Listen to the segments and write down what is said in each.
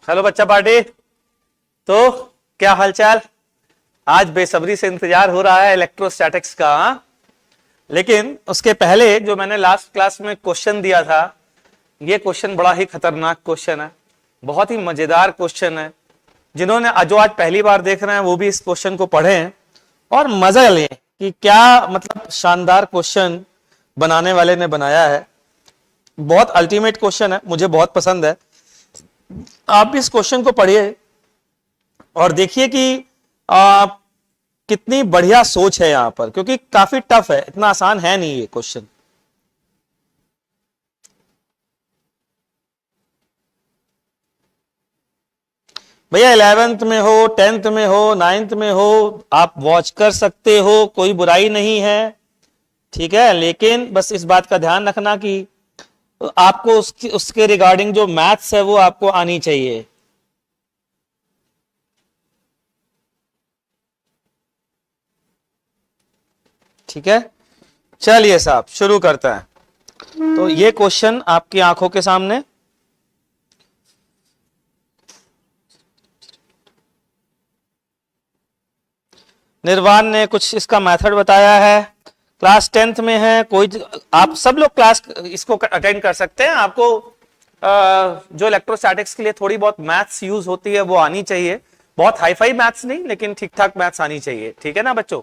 Hello बच्चा party. तो क्या हालचाल? आज बेसब्री से इंतजार हो रहा है इलेक्ट्रोस्टैटिक्स का। लेकिन उसके पहले जो मैंने लास्ट क्लास में क्वेश्चन दिया था, ये क्वेश्चन बड़ा ही खतरनाक क्वेश्चन है, बहुत ही मजेदार क्वेश्चन है। जिन्होंने जो आज पहली बार देख रहे हैं वो भी इस क्वेश्चन को पढ़ें और मजा लें कि क्या मतलब शानदार क्वेश्चन बनाने वाले ने बनाया है। बहुत अल्टीमेट क्वेश्चन है, मुझे बहुत पसंद है। आप भी इस क्वेश्चन को पढ़िए और देखिए कि कितनी बढ़िया सोच है यहां पर, क्योंकि काफी टफ है, इतना आसान है नहीं ये क्वेश्चन। भैया 11th में हो, 10th में हो, 9th में हो, आप वॉच कर सकते हो, कोई बुराई नहीं है, ठीक है। लेकिन बस इस बात का ध्यान रखना कि आपको उसके रिगार्डिंग जो मैथ्स है वो आपको आनी चाहिए। ठीक है, चलिए साहब शुरू करते हैं। तो ये क्वेश्चन आपकी आंखों के सामने, निर्वाण ने कुछ इसका मेथड बताया है। क्लास 10th में है, कोई आप सब लोग क्लास इसको अटेंड कर सकते हैं। आपको जो इलेक्ट्रोस्टैटिक्स के लिए थोड़ी बहुत मैथ्स यूज होती है वो आनी चाहिए। बहुत हाईफाई मैथ्स नहीं, लेकिन ठीक ठाक मैथ्स आनी चाहिए, ठीक है ना बच्चों।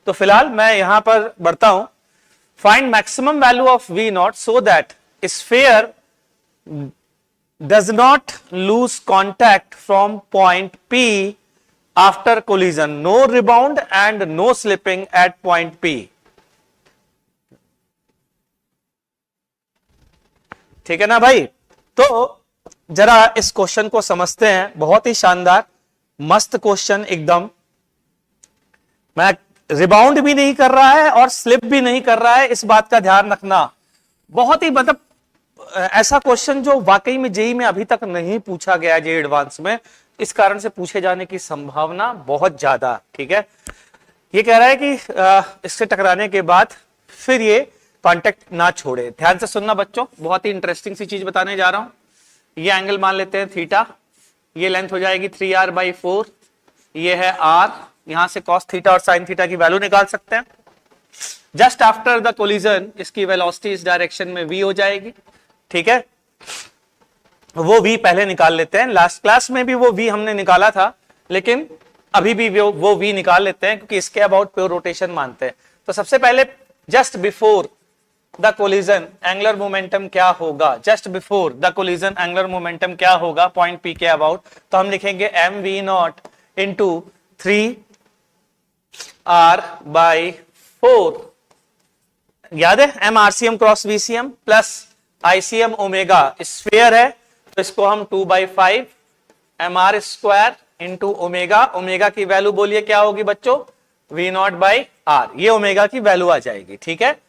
तो फिलहाल मैं यहां पर बढ़ता हूं। Find maximum value of V not so that sphere does not lose contact from point P after collision, no rebound and no slipping at point P। ठीक है ना भाई। तो जरा इस क्वेश्चन को समझते हैं। बहुत ही शानदार मस्त क्वेश्चन एकदम। मैं रिबाउंड भी नहीं कर रहा है और स्लिप भी नहीं कर रहा है, इस बात का ध्यान रखना। बहुत ही मतलब ऐसा क्वेश्चन जो वाकई में जेईई में अभी तक नहीं पूछा गया जेईई एडवांस में, इस कारण से पूछे जाने की संभावना बहुत ज्यादा। ठीक है, ये कह रहा है कि इससे टकराने के बाद फिर ये कांटेक्ट ना छोड़े। ध्यान से सुनना बच्चों, बहुत ही इंटरेस्टिंग सी चीज बताने जा रहा हूं। ये एंगल मान लेते हैं थीटा, ये लेंथ हो जाएगी 3r/4, ये है r। यहां से cos थीटा और sin थीटा की वैल्यू निकाल सकते हैं। जस्ट आफ्टर द कोलिजन इसकी वेलोसिटी इस डायरेक्शन में v हो जाएगी। ठीक है, वो v पहले निकाल लेते हैं। लास्ट क्लास में भी वो v हमने निकाला था, लेकिन अभी भी वो v निकाल लेते हैं क्योंकि इसके अबाउट प्योर रोटेशन मानते हैं। तो सबसे पहले just before the collision angular momentum क्या होगा, just before the collision angular momentum क्या होगा पॉइंट P के अबाउट। तो हम लिखेंगे mv नॉट इंटू 3r/4। याद है m RCM cross VCM plus ICM omega sphere है, तो इसको हम 2/5 mr square into omega. Omega की वैल्यू बोलिए क्या होगी बच्चों, V नॉट/r। ये ओमेगा की वैल्यू आ जाएगी। ठीक है,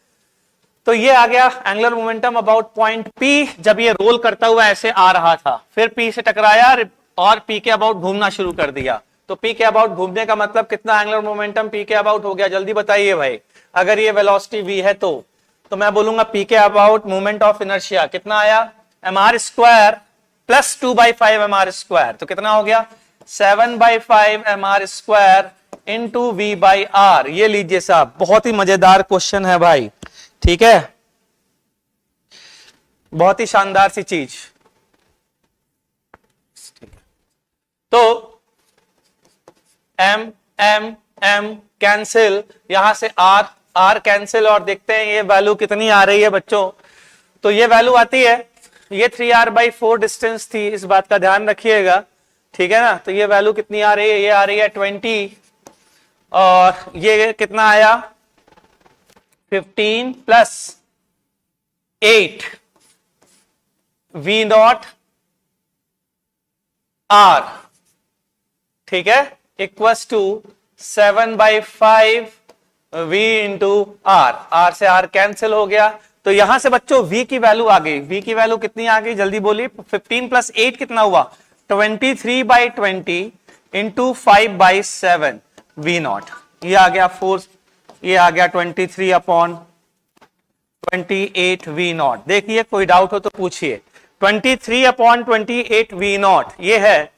तो ये आ गया angular momentum about point P। जब ये रोल करता हुआ ऐसे आ रहा था, फिर P से टकराया और P के अबाउट घूमना शुरू कर दिया। तो P के अबाउट घूमने का मतलब कितना एंगुलर मोमेंटम P के अबाउट हो गया, जल्दी बताइए भाई। अगर ये वेलोसिटी V है तो मैं बोलूंगा P के अबाउट मोमेंट ऑफ इनर्शिया कितना आया, mr square plus 2/5 mr square. तो कितना हो गया 7/5 mr स्क्वायर इंटू V/r। ये लीजिए साहब, बहुत ही मजेदार क्वेश्चन है भाई। ठीक है, बहुत ही शानदार सी चीज। तो m m m कैंसिल, यहां से r r कैंसिल, और देखते हैं ये वैल्यू कितनी आ रही है बच्चों। तो ये वैल्यू आती है, ये 3r/4 डिस्टेंस थी, इस बात का ध्यान रखिएगा। ठीक है ना, तो ये वैल्यू कितनी आ रही है, ये आ रही है 20, और ये कितना आया 15 प्लस 8 V नॉट R। ठीक है, equals to 7/5 V into R। R से R कैंसिल हो गया, तो यहां से बच्चों V की वैल्यू आ गई। V की वैल्यू कितनी आ गई जल्दी बोलिए, 15 प्लस 8 कितना हुआ 23/20 इंटू 5/7 V नॉट। ये आ गया 4, ये आ गया 23/28 V नॉट। देखिए कोई डाउट हो तो पूछिए। 23/28 वी नॉट, ये है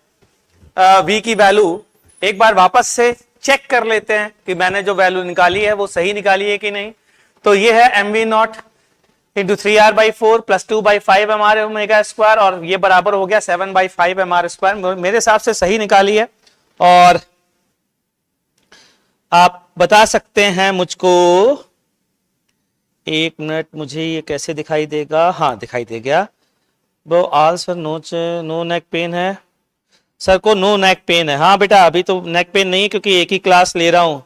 v की वैल्यू। एक बार वापस से चेक कर लेते हैं कि मैंने जो वैल्यू निकाली है वो सही निकाली है कि नहीं। तो ये है M V not into 3r/4 plus 2/5 mr omega square, और ये बराबर हो गया 7/5 mr स्क्वायर। मेरे हिसाब से सही निकाली है। और आप बता सकते हैं मुझको, एक मिनट, मुझे ये कैसे दिखाई देगा? हाँ, दिखाई दे गया। वो all sir no neck pain है, सर को नो नेक पेन है। हाँ बेटा, अभी तो नेक पेन नहीं है क्योंकि एक ही क्लास ले रहा हूं।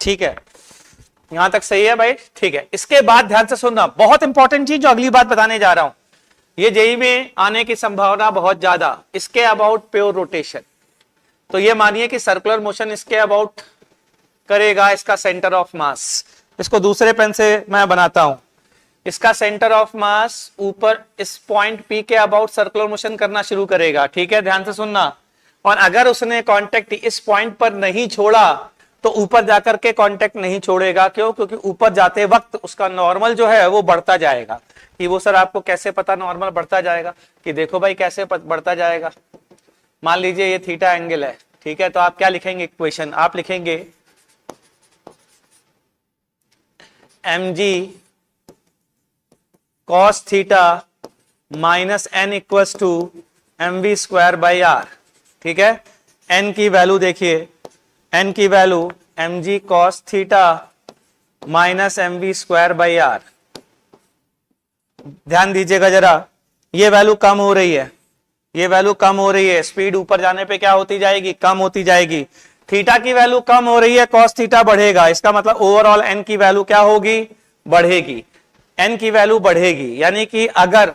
ठीक है, यहां तक सही है भाई, ठीक है। इसके बाद ध्यान से सुनना, बहुत इंपॉर्टेंट चीज जो अगली बात बताने जा रहा हूं, ये जेई में आने की संभावना बहुत ज्यादा। इसके अबाउट प्योर रोटेशन, तो ये मानिए कि सर्कुलर मोशन इसके अबाउट करेगा इसका सेंटर ऑफ मास। इसको दूसरे पेन से मैं बनाता हूं। इसका सेंटर ऑफ मास ऊपर इस पॉइंट पी के अबाउट सर्कुलर मोशन करना शुरू करेगा, ठीक है, ध्यान से सुनना। और अगर उसने कांटेक्ट इस पॉइंट पर नहीं छोड़ा तो ऊपर जाकर के कांटेक्ट नहीं छोड़ेगा। क्यों? क्योंकि ऊपर जाते वक्त उसका नॉर्मल जो है वो बढ़ता जाएगा। कि वो सर आपको कैसे पता नॉर्मल बढ़ता जाएगा? कि देखो भाई कैसे बढ़ता जाएगा। मान लीजिए ये थीटा एंगल है, ठीक है, तो आप क्या लिखेंगे इक्वेशन? आप लिखेंगे mg cos theta minus n equals to mv square by R, ठीक है। n की वैल्यू देखिए, n की value mg cos theta minus mv square by R. ध्यान दीजिएगा जरा, ये वैल्यू कम हो रही है, ये वैल्यू कम हो रही है। स्पीड ऊपर जाने पे क्या होती जाएगी? कम होती जाएगी। थीटा की वैल्यू कम हो रही है, कॉस थीटा बढ़ेगा। इसका मतलब ओवरऑल एन की वैल्यू क्या होगी? बढ़ेगी। एन की वैल्यू बढ़ेगी, यानी कि अगर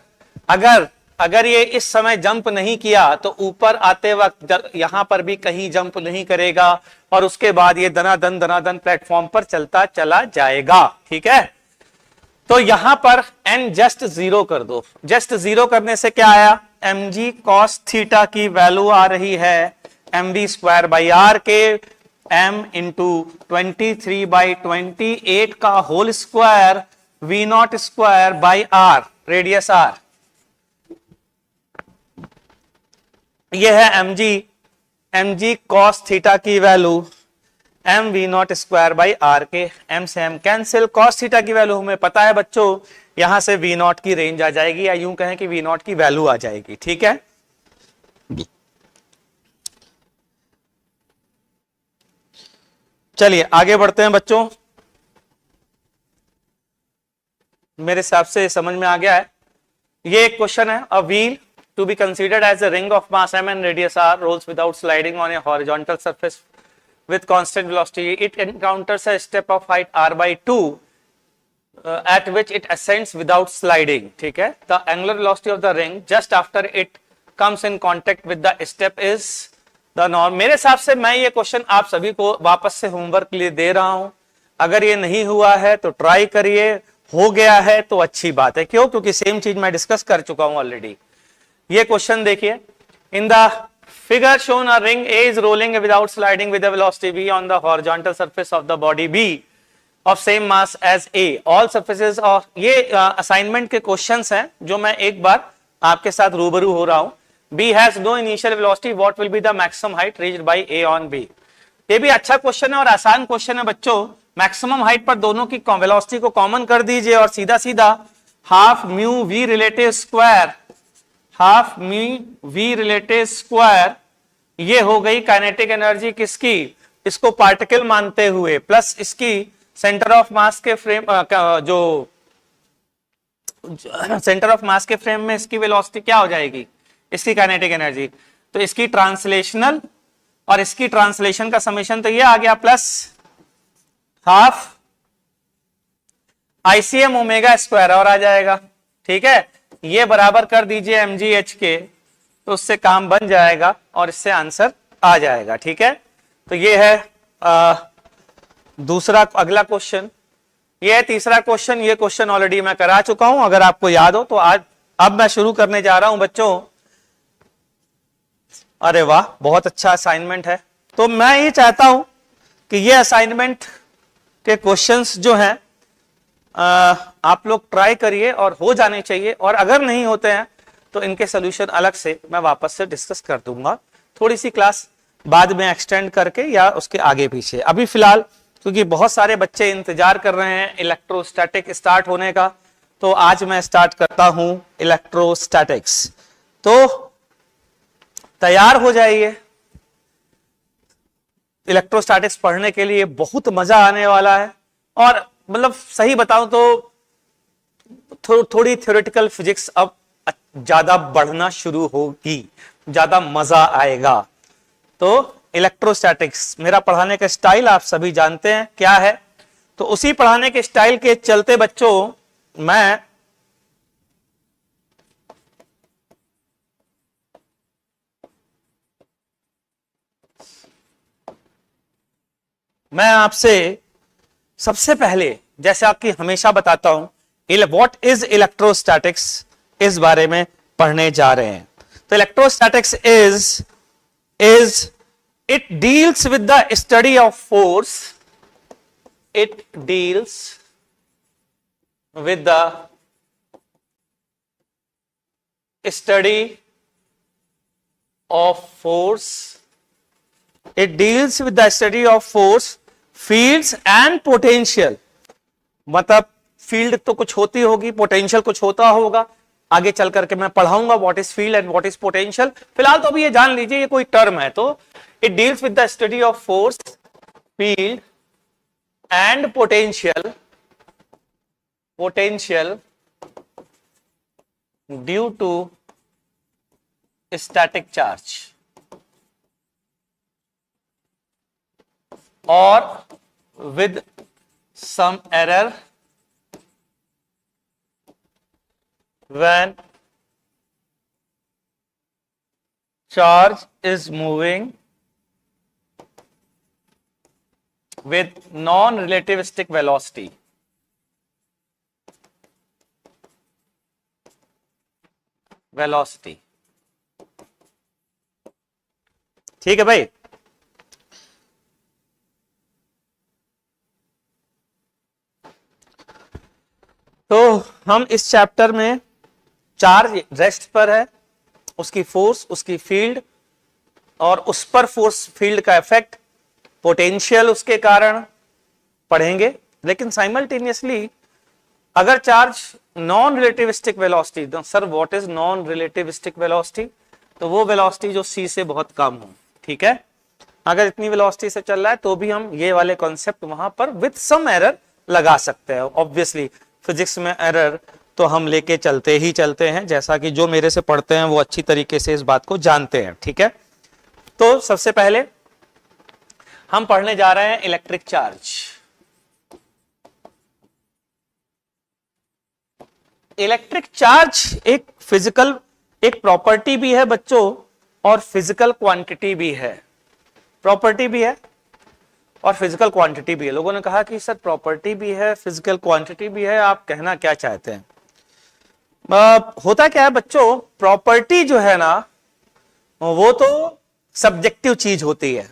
अगर अगर ये इस समय जंप नहीं किया तो ऊपर आते वक्त यहां पर भी कहीं जंप नहीं करेगा, और उसके बाद ये दनादन प्लेटफॉर्म पर चलता चला जाएगा, ठीक है। तो यहां पर एन जस्ट 0 कर दो। जस्ट 0 करने से क्या आया? mg cos थीटा की वैल्यू आ रही है mv स्क्वायर बाई आर के m इंटू 23/28 का whole square v not square by R, radius R. यह है mg cos थीटा की value m v not square by R के। m से m कैंसिल, cos थीटा की वैल्यू हमें पता है बच्चों, यहां से v नॉट की रेंज आ जाएगी, या यूं कहें कि v नॉट की वैल्यू आ जाएगी, ठीक है। चलिए आगे बढ़ते हैं बच्चों। मेरे हिसाब से समझ में आ गया है। ये एक क्वेश्चन है, a wheel to be considered as a ring of mass m and radius r rolls without sliding on a horizontal surface with constant velocity. It encounters a step of height r/2 at which it ascends without sliding, ठीक है। The angular velocity of the ring just after it comes in contact with the step is the norm. मेरे हिसाब से मैं ये question आप सभी को वापस से होमवर्क के लिए दे रहा हूं। अगर ये नहीं हुआ है तो ट्राई करिए, हो गया है तो अच्छी बात है। क्यों? क्योंकि सेम चीज मैं डिस्कस कर चुका हूं ऑलरेडी। ये क्वेश्चन देखिए, in the figure shown a ring A is rolling without sliding with a velocity v on the horizontal surface of the body b of same mass as a all surfaces of. ये assignment के questions हैं जो मैं एक बार आपके साथ रूबरू हो रहा हूं। b has no initial velocity, what will be the maximum height reached by a on b। ये भी अच्छा क्वेश्चन है और आसान क्वेश्चन है बच्चों। मैक्सिमम हाइट पर दोनों की वेलोसिटी को कॉमन कर दीजिए और सीधा सीधा half mu v relative square, half mu v relative square, ये हो गई काइनेटिक एनर्जी किसकी? इसको पार्टिकल मानते हुए, प्लस इसकी सेंटर ऑफ मास के फ्रेम जो सेंटर ऑफ मास के फ्रेम में इसकी वेलोसिटी क्या हो जाएगी? इसकी काइनेटिक एनर्जी। तो इसकी ट्रांसलेशनल और इसकी ट्रांसलेशन का समेशन तो ये आ गया, plus half ICM omega square और आ जाएगा, ठीक है। ये बराबर कर दीजिए mgh के, तो उससे काम बन जाएगा और इससे आंसर आ जाएगा, ठीक है। तो ये है दूसरा, अगला क्वेश्चन। ये है तीसरा क्वेश्चन। ये क्वेश्चन ऑलरेडी मैं करा चुका हूं, अगर आपको याद हो तो। आज अब मैं शुरू करने जा रहा हूं बच्चों। अरे वाह, बहुत अच्छा असाइनमेंट है। तो मैं ये चाहता हूं कि ये असाइनमेंट के क्वेश्चंस जो हैं आप लोग ट्राई करिए और हो जाने चाहिए, और अगर नहीं होते हैं तो इनके सोल्यूशन अलग से मैं वापस से डिस्कस कर दूंगा, थोड़ी सी क्लास बाद में एक्सटेंड करके या उसके आगे पीछे। अभी फिलहाल क्योंकि बहुत सारे बच्चे इंतजार कर रहे हैं इलेक्ट्रोस्टैटिक स्टार्ट होने का, तो आज मैं स्टार्ट करता हूं इलेक्ट्रोस्टैटिक्स। तो तैयार हो जाइए, इलेक्ट्रोस्टैटिक्स पढ़ने के लिए बहुत मजा आने वाला है। और मतलब सही बताऊं तो थोड़ी थ्योरेटिकल फिजिक्स अब ज्यादा बढ़ना शुरू होगी, ज्यादा मजा आएगा। तो इलेक्ट्रोस्टैटिक्स मेरा पढ़ाने का स्टाइल आप सभी जानते हैं क्या है, तो उसी पढ़ाने के स्टाइल के चलते बच्चों मैं आपसे सबसे पहले, जैसे आपकी हमेशा बताता हूं, व्हाट इज इलेक्ट्रोस्टैटिक्स, इस बारे में पढ़ने जा रहे हैं। तो electrostatics is it deals with the study of force, it deals with the study of force, it deals with the study of force, fields and potential। मतलब फील्ड तो कुछ होती होगी, पोटेंशियल कुछ होता होगा, आगे चल करके मैं पढ़ाऊंगा what is field and what is potential. फिलहाल तो अभी ये जान लीजिए ये कोई टर्म है। तो it deals with the study of force, field and potential due to static charge or with some error when charge is moving with non-relativistic velocity। ठीक है भाई। तो हम इस चैप्टर में चार्ज रेस्ट पर है, उसकी फोर्स, उसकी फील्ड और उस पर फोर्स फील्ड का इफेक्ट, पोटेंशियल उसके कारण पढ़ेंगे। लेकिन साइमल्टेनियसली अगर चार्ज नॉन रिलेटिविस्टिक वेलोसिटी, तो sir what is non relativistic velocity, तो वो वेलोसिटी जो c से बहुत कम हो। ठीक है, अगर इतनी वेलोसिटी से चल रहा है तो भी हम ये वाले कॉन्सेप्ट वहां पर विद सम एरर लगा सकते हैं। ऑब्वियसली फिजिक्स में एरर तो हम लेके चलते ही चलते हैं, जैसा कि जो मेरे से पढ़ते हैं वो अच्छी तरीके से इस बात को जानते हैं। ठीक है, तो सबसे पहले हम पढ़ने जा रहे हैं इलेक्ट्रिक चार्ज। इलेक्ट्रिक चार्ज एक फिजिकल एक प्रॉपर्टी भी है बच्चों, और फिजिकल क्वांटिटी भी है। प्रॉपर्टी भी है और फिजिकल क्वांटिटी भी है। लोगों ने कहा कि सर प्रॉपर्टी भी है, फिजिकल क्वांटिटी भी है, आप कहना क्या चाहते हैं? होता क्या है बच्चों, प्रॉपर्टी जो है ना वो तो सब्जेक्टिव चीज होती है,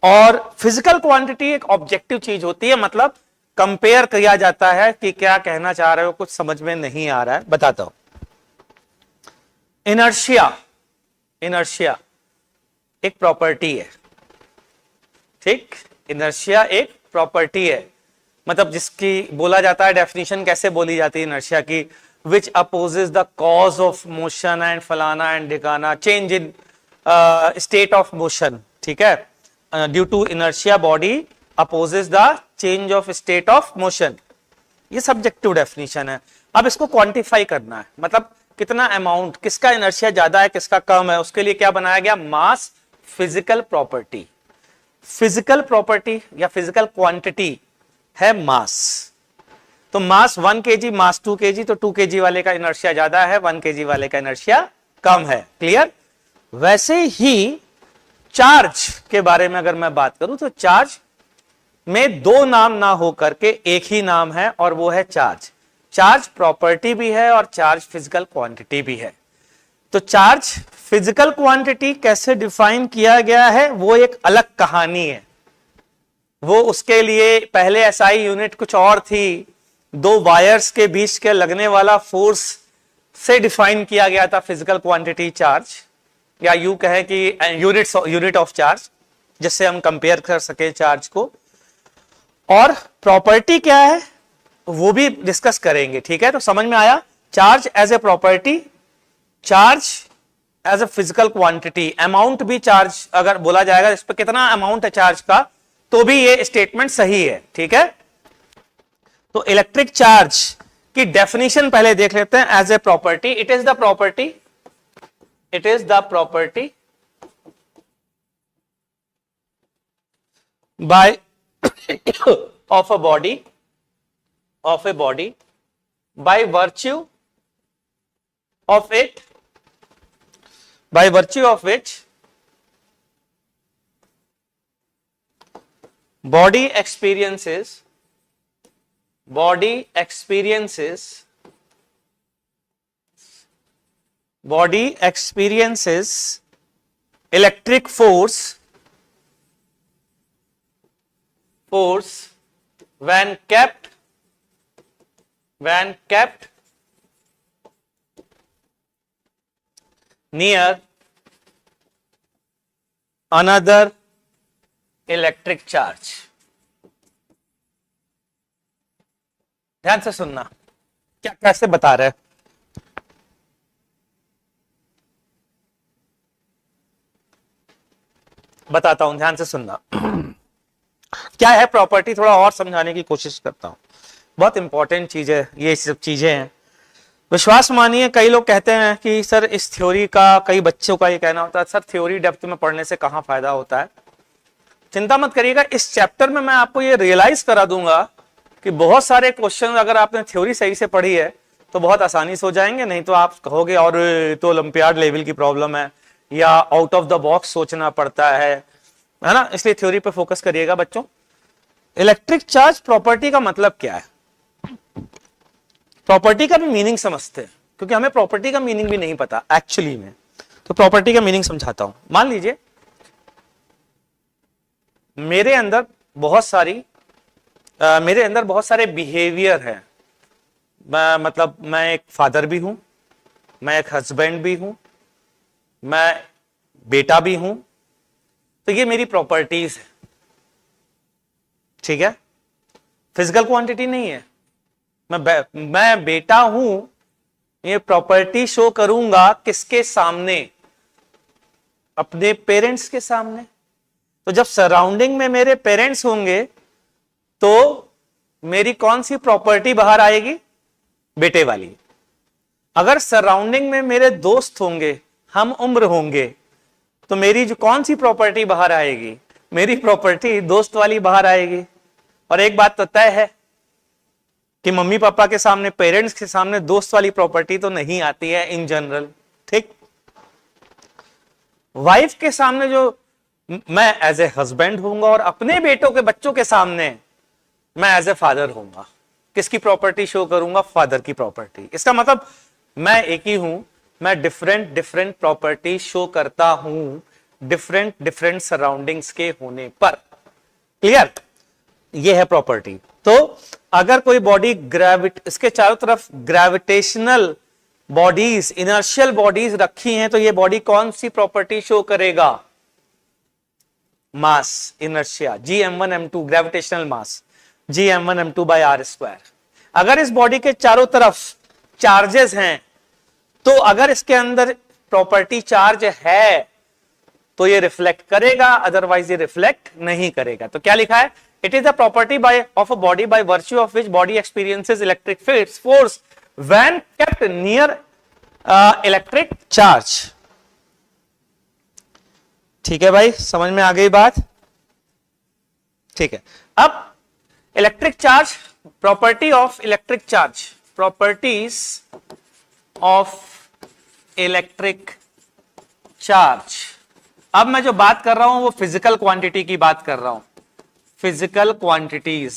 और फिजिकल क्वांटिटी एक ऑब्जेक्टिव चीज होती है। मतलब कंपेयर किया जाता है कि क्या कहना चाह रहे हो, कुछ समझ में नहीं आ रहा है, बताता हूं। इनर्शिया एक प्रॉपर्टी है। ठीक, इनर्शिया एक प्रॉपर्टी है, मतलब जिसकी बोला जाता है, डेफिनेशन कैसे बोली जाती है इनर्शिया की, which opposes the cause of motion and फलाना एंड ढिकाना, change in state of motion. ठीक है, due to inertia body opposes the change of state of motion. ये सब्जेक्टिव डेफिनेशन है। अब इसको क्वांटिफाई करना है, मतलब कितना अमाउंट, किसका इनर्शिया ज्यादा है किसका कम है, उसके लिए क्या बनाया गया, मास फिजिकल प्रॉपर्टी। फिजिकल प्रॉपर्टी या फिजिकल क्वांटिटी है मास। तो मास 1 kg, मास 2 kg, तो 2 kg वाले का इनर्शिया ज्यादा है, 1 kg वाले का इनर्शिया कम है। क्लियर? वैसे ही चार्ज के बारे में अगर मैं बात करूं तो चार्ज में दो नाम ना हो करके एक ही नाम है, और वो है चार्ज। चार्ज प्रॉपर्टी भी है और चार्ज फिजिकल क्वांटिटी भी है। तो चार्ज फिजिकल क्वांटिटी कैसे डिफाइन किया गया है वो एक अलग कहानी है। वो उसके लिए पहले एसआई यूनिट कुछ और थी, दो वायर्स के बीच के लगने वाला फोर्स से डिफाइन किया गया था फिजिकल क्वांटिटी चार्ज, या यू कहें कि यूनिट ऑफ चार्ज, जिससे हम कंपेयर कर सके चार्ज को। और प्रॉपर्टी क्या है वो भी डिस्कस करेंगे, ठीक है। तो समझ में आया, charge as a property, charge as a physical quantity, amount भी चार्ज अगर बोला जाएगा इस पर कितना अमाउंट है चार्ज का, तो भी ये स्टेटमेंट सही है, ठीक है। तो इलेक्ट्रिक चार्ज की डेफिनेशन पहले देख लेते हैं। As a property, it is the property by of a body by virtue of which body experiences electric force when kept near another electric charge। ध्यान से सुनना, क्या कैसे बता रहे हैं। बताता हूं, ध्यान से सुनना। क्या है प्रॉपर्टी, थोड़ा और समझाने की कोशिश करता हूं। बहुत इंपॉर्टेंट चीज है, ये सब चीजें हैं। विश्वास मानिए, कई लोग कहते हैं कि सर इस थ्योरी का, कई बच्चों का ये कहना होता है सर थ्योरी डेप्थ में पढ़ने से कहां फायदा होता है। चिंता मत करिएगा, इस चैप्टर में मैं आपको ये रियलाइज करा दूंगा कि बहुत सारे क्वेश्चन अगर आपने थ्योरी सही से पढ़ी है तो बहुत आसानी से हो जाएंगे, नहीं तो आप कहोगे और तो ओलंपियाड लेवल की प्रॉब्लम है या आउट ऑफ द बॉक्स सोचना पड़ता है ना। इसलिए थ्योरी पे फोकस करिएगा बच्चों। इलेक्ट्रिक चार्ज प्रॉपर्टी का मतलब क्या है, प्रॉपर्टी का भी मीनिंग समझते हैं, क्योंकि हमें प्रॉपर्टी का मीनिंग भी नहीं पता एक्चुअली में। तो प्रॉपर्टी का मीनिंग समझाता हूं। मान लीजिए मेरे अंदर बहुत सारे बिहेवियर हैं। मतलब मैं एक फादर भी हूं, मैं एक हस्बैंड भी हूं, मैं बेटा भी हूं, तो ये मेरी प्रॉपर्टीज है, ठीक है। फिजिकल क्वांटिटी नहीं है। मैं बेटा हूं, ये प्रॉपर्टी शो करूंगा किसके सामने, अपने पेरेंट्स के सामने। तो जब सराउंडिंग में मेरे पेरेंट्स होंगे तो मेरी कौन सी प्रॉपर्टी बाहर आएगी, बेटे वाली। अगर सराउंडिंग में मेरे दोस्त होंगे, हम उम्र होंगे, तो मेरी जो कौन सी प्रॉपर्टी बाहर आएगी, मेरी प्रॉपर्टी दोस्त वाली बाहर आएगी। और एक बात तो तय है कि मम्मी पापा के सामने, पेरेंट्स के सामने दोस्त वाली प्रॉपर्टी तो नहीं आती है इन जनरल, ठीक। वाइफ के सामने जो मैं एज ए हस्बैंड होऊंगा और अपने बेटों के बच्चों के सामने मैं एज ए फादर होऊंगा, किसकी प्रॉपर्टी शो करूंगा, फादर की प्रॉपर्टी। इसका मतलब मैं एक ही हूं, मैं डिफरेंट प्रॉपर्टी शो करता हूं डिफरेंट सराउंडिंग्स के होने पर। क्लियर, ये है प्रॉपर्टी। तो अगर कोई बॉडी इसके चारों तरफ ग्रेविटेशनल बॉडीज, इनर्शियल बॉडीज रखी हैं, तो ये बॉडी कौन सी प्रॉपर्टी शो करेगा, mass, inertia, Gm1m2 gravitational mass, Gm1m2 by r²। अगर इस बॉडी के चारों तरफ चार्जेस हैं, तो अगर इसके अंदर प्रॉपर्टी चार्ज है तो ये रिफ्लेक्ट करेगा, अदरवाइज ये रिफ्लेक्ट नहीं करेगा। तो क्या लिखा है, it is the property of a body by virtue of which body experiences electric force when kept near electric charge. ठीक है भाई, समझ में आ गई बात, ठीक है। अब electric charge, property of electric charge, properties of electric charge. अब मैं जो बात कर रहा हूं वो फिजिकल क्वांटिटी की बात कर रहा हूं, physical quantities,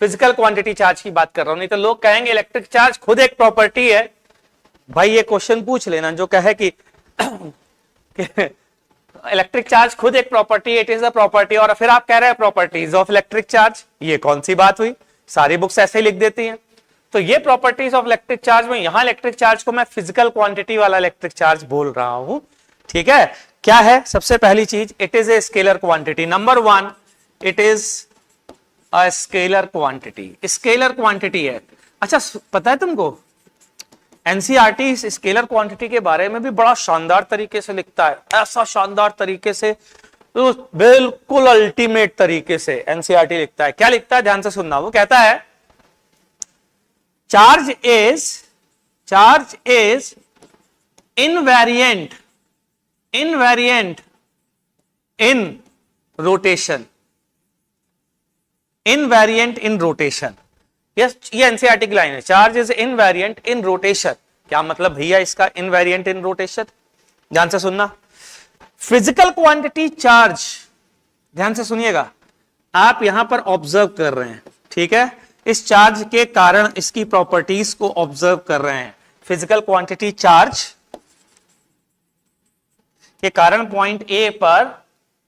physical quantity charge की बात कर रहा हूं, नहीं तो लोग कहेंगे इलेक्ट्रिक चार्ज खुद एक प्रॉपर्टी है। भाई ये क्वेश्चन पूछ लेना जो कहे कि इलेक्ट्रिक चार्ज खुद एक property, it is a property, और फिर आप कह रहे हैं प्रॉपर्टीज ऑफ इलेक्ट्रिक चार्ज, ये कौन सी बात हुई? सारी बुक्स ऐसे ही लिख देती हैं। तो ये प्रॉपर्टीज ऑफ इलेक्ट्रिक चार्ज में यहां इलेक्ट्रिक चार्ज को मैं फिजिकल क्वांटिटी वाला इलेक्ट्रिक चार्ज बोल रहा हूं। ठीक है, क्या है? सबसे पहली चीज, it is a scalar quantity. Number one, it is a scalar quantity. Scalar quantity है। अच्छा, पता है तुमको एनसीईआरटी इस स्केलर क्वांटिटी के बारे में भी बड़ा शानदार तरीके से लिखता है, ऐसा शानदार तरीके से, तो बिल्कुल अल्टीमेट तरीके से एनसीईआरटी लिखता है। क्या लिखता है? ध्यान से सुनना। वो कहता है charge is invariant in rotation, invariant in rotation. ये एनसीईआरटी की लाइन है, charge is invariant in rotation. क्या मतलब भैया इसका इनवेरिएंट इन रोटेशन? ध्यान से सुनना। फिजिकल क्वांटिटी चार्ज, ध्यान से सुनिएगा, आप यहां पर ऑब्जर्व कर रहे हैं, ठीक है, इस चार्ज के कारण इसकी प्रॉपर्टीज को ऑब्जर्व कर रहे हैं। फिजिकल क्वांटिटी चार्ज के कारण पॉइंट ए पर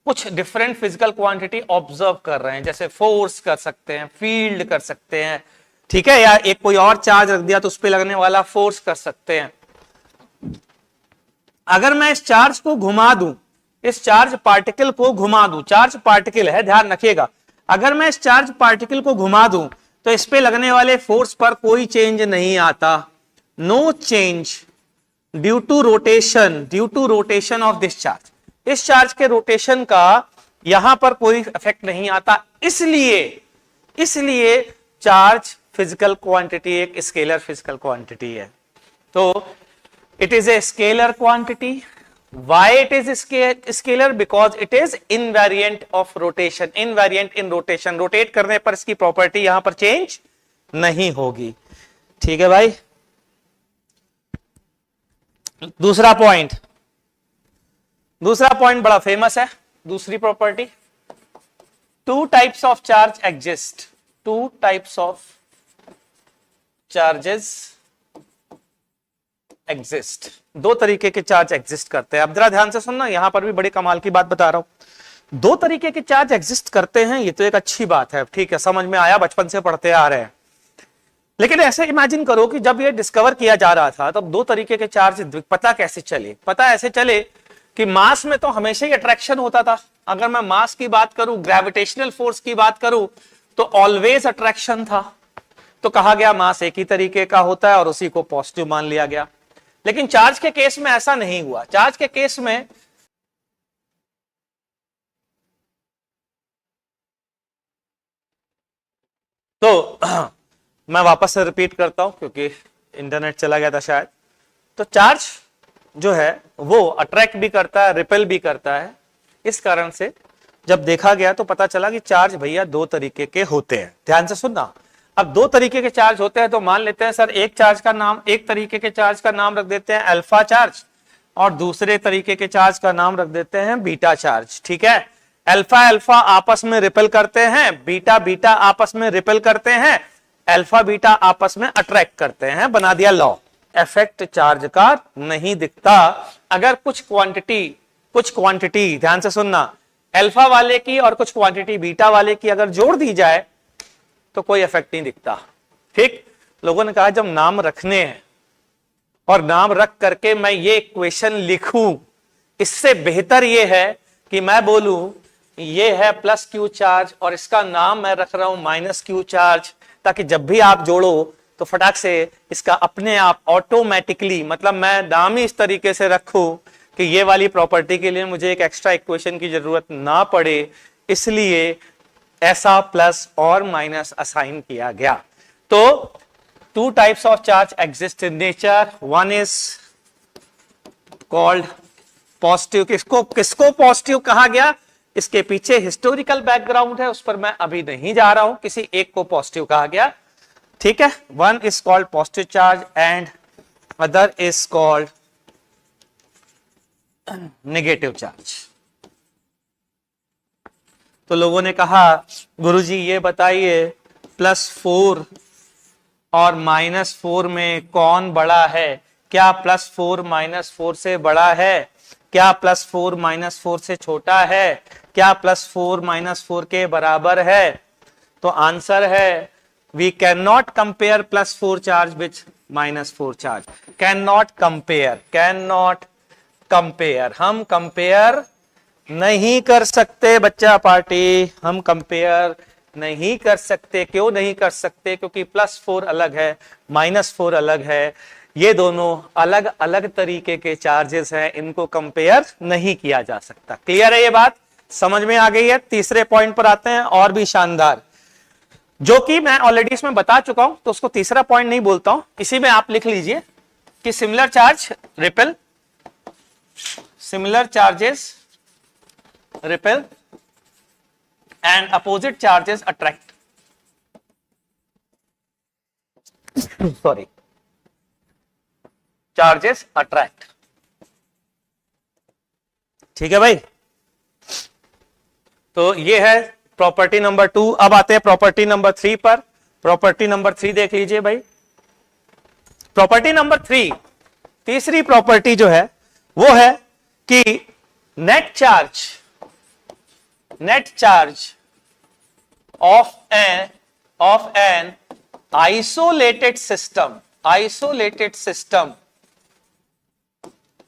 कुछ डिफरेंट फिजिकल क्वांटिटी ऑब्जर्व कर रहे हैं, जैसे फोर्स कर सकते हैं, फील्ड कर सकते हैं, ठीक है, या एक कोई और चार्ज रख दिया तो उस पर लगने वाला फोर्स कर सकते हैं। अगर मैं इस चार्ज को घुमा दूं, इस चार्ज पार्टिकल को घुमा दूं, चार्ज पार्टिकल है, ध्यान रखिएगा, अगर मैं इस चार्ज पार्टिकल को घुमा दूं तो इस पे लगने वाले फोर्स पर कोई चेंज नहीं आता, no change due to rotation of this charge. इस चार्ज के रोटेशन का यहां पर कोई इफेक्ट नहीं आता, इसलिए चार्ज फिजिकल क्वांटिटी एक स्केलर फिजिकल क्वांटिटी है। तो it is a scalar quantity. Why it is scalar? Because it is invariant of rotation, invariant in rotation, rotate करने पर इसकी प्रॉपर्टी यहां पर चेंज नहीं होगी। ठीक है भाई। दूसरा पॉइंट बड़ा फेमस है, दूसरी property, two types of charge exist, two types of charges exist, दो तरीके के चार्ज एग्जिस्ट करते हैं। अब जरा ध्यान से सुनना, यहां पर भी बड़ी कमाल की बात बता रहा हूं। दो तरीके के चार्ज एग्जिस्ट करते हैं, ये तो एक अच्छी बात है, ठीक है, समझ में आया, बचपन से पढ़ते आ रहे हैं। लेकिन ऐसे इमेजिन करो कि जब ये डिस्कवर किया जा रहा था तब दो तरीके के चार्ज पता कैसे चले? पता ऐसे चले कि मास में तो हमेशा ही अट्रैक्शन होता था। अगर मैं मास की बात करूं, ग्रेविटेशनल फोर्स की बात करूं, तो ऑलवेज अट्रैक्शन था। तो कहा गया मास एक ही तरीके का होता है और उसी को पॉजिटिव मान लिया गया। लेकिन चार्ज के केस में ऐसा नहीं हुआ। चार्ज के केस में तो मैं वापस से रिपीट करता हूं क्योंकि इंटरनेट चला गया था शायद। तो चार्ज जो है वो अट्रैक्ट भी करता है, रिपेल भी करता है। इस कारण से जब देखा गया तो पता चला कि चार्ज भैया दो तरीके के होते हैं। ध्यान से सुनना। अब दो तरीके के चार्ज होते हैं तो मान लेते हैं सर एक तरीके के चार्ज का नाम रख देते हैं अल्फा चार्ज और दूसरे तरीके के चार्ज का नाम रख देते हैं बीटा चार्ज। ठीक है, अल्फा अल्फा आपस में रिपेल करते हैं, बीटा बीटा आपस में रिपेल करते हैं, अल्फा बीटा आपस में अट्रैक्ट करते हैं। बना दिया लॉ। इफेक्ट चार्ज का नहीं दिखता। अगर कुछ क्वांटिटी ध्यान से सुनना, अल्फा वाले की और कुछ क्वांटिटी बीटा वाले की अगर जोड़ दी जाए तो कोई इफेक्ट नहीं दिखता। ठीक, लोगों ने कहा जब नाम रखने हैं और नाम रख करके मैं ये इक्वेशन लिखूं, इससे बेहतर ये है कि मैं बोलूं ये है प्लस क्यू चार्ज और इसका नाम मैं रख रहा हूं माइनस क्यू चार्ज, ताकि जब भी आप जोड़ो तो फटाक से इसका अपने आप ऑटोमेटिकली, मतलब मैं नाम ही इस तरीके से रखूं कि ये वाली प्रॉपर्टी के लिए मुझे एक एक्स्ट्रा इक्वेशन की जरूरत ना पड़े, इसलिए ऐसा प्लस और माइनस असाइन किया गया। तो two types of charge exist in nature, one is called positive. किसको पॉजिटिव कहा गया? इसके पीछे हिस्टोरिकल बैकग्राउंड है, उस पर मैं अभी नहीं जा रहा हूं। किसी एक को पॉजिटिव कहा गया, ठीक है। One is called positive charge and other is called negative charge. तो लोगों ने कहा गुरुजी ये बताइए +4 और -4 में कौन बड़ा है? क्या +4 -4 से बड़ा है? क्या +4 -4 से छोटा है? क्या +4 -4 के बराबर है? तो आंसर है we can not compare +4 charge with -4 charge. Can not compare, हम कंपेयर नहीं कर सकते बच्चा पार्टी, हम कंपेयर नहीं कर सकते। क्यों नहीं कर सकते? क्योंकि +4 अलग है, -4 अलग है, ये दोनों अलग अलग तरीके के चार्जेस हैं, इनको कंपेयर नहीं किया जा सकता। क्लियर है ये बात? समझ में आ गई है? तीसरे पॉइंट पर आते हैं, और भी शानदार, जो कि मैं ऑलरेडी इसमें बता चुका हूं, तो उसको तीसरा पॉइंट नहीं बोलता हूं, इसी में आप लिख लीजिए कि similar charge repel, similar charges repel and opposite charges attract. Sorry, charges attract. ठीक है भाई, तो ये है प्रॉपर्टी नंबर 2। अब आते हैं प्रॉपर्टी नंबर 3 पर। प्रॉपर्टी नंबर 3 देख लीजिए भाई। प्रॉपर्टी नंबर 3, तीसरी प्रॉपर्टी जो है वो है कि net charge of an isolated system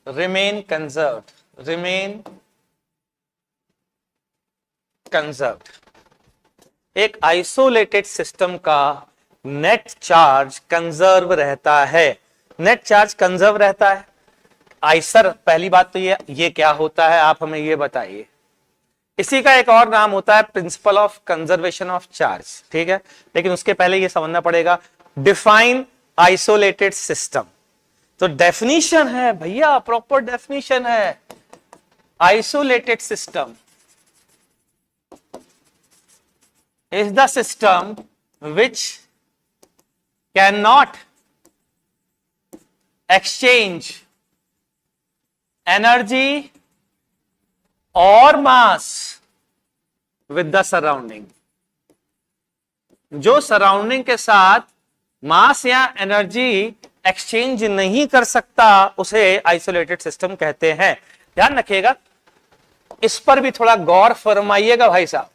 remain conserved। एक आइसोलेटेड सिस्टम का नेट चार्ज कंजर्व रहता है। नेट चार्ज कंजर्व रहता है। आइसर, पहली बात तो ये क्या होता है, आप हमें ये बताइए। इसी का एक और नाम होता है principle of conservation of charge, ठीक है। लेकिन उसके पहले ये समझना पड़ेगा, डिफाइन आइसोलेटेड सिस्टम। तो डेफिनेशन है भैया, प्रॉपर डेफिनेशन है। Isolated system is the system which can not exchange energy और मास विद द सराउंडिंग। जो सराउंडिंग के साथ मास या एनर्जी एक्सचेंज नहीं कर सकता, उसे आइसोलेटेड सिस्टम कहते हैं। ध्यान रखिएगा, इस पर भी थोड़ा गौर फरमाइएगा भाई साहब,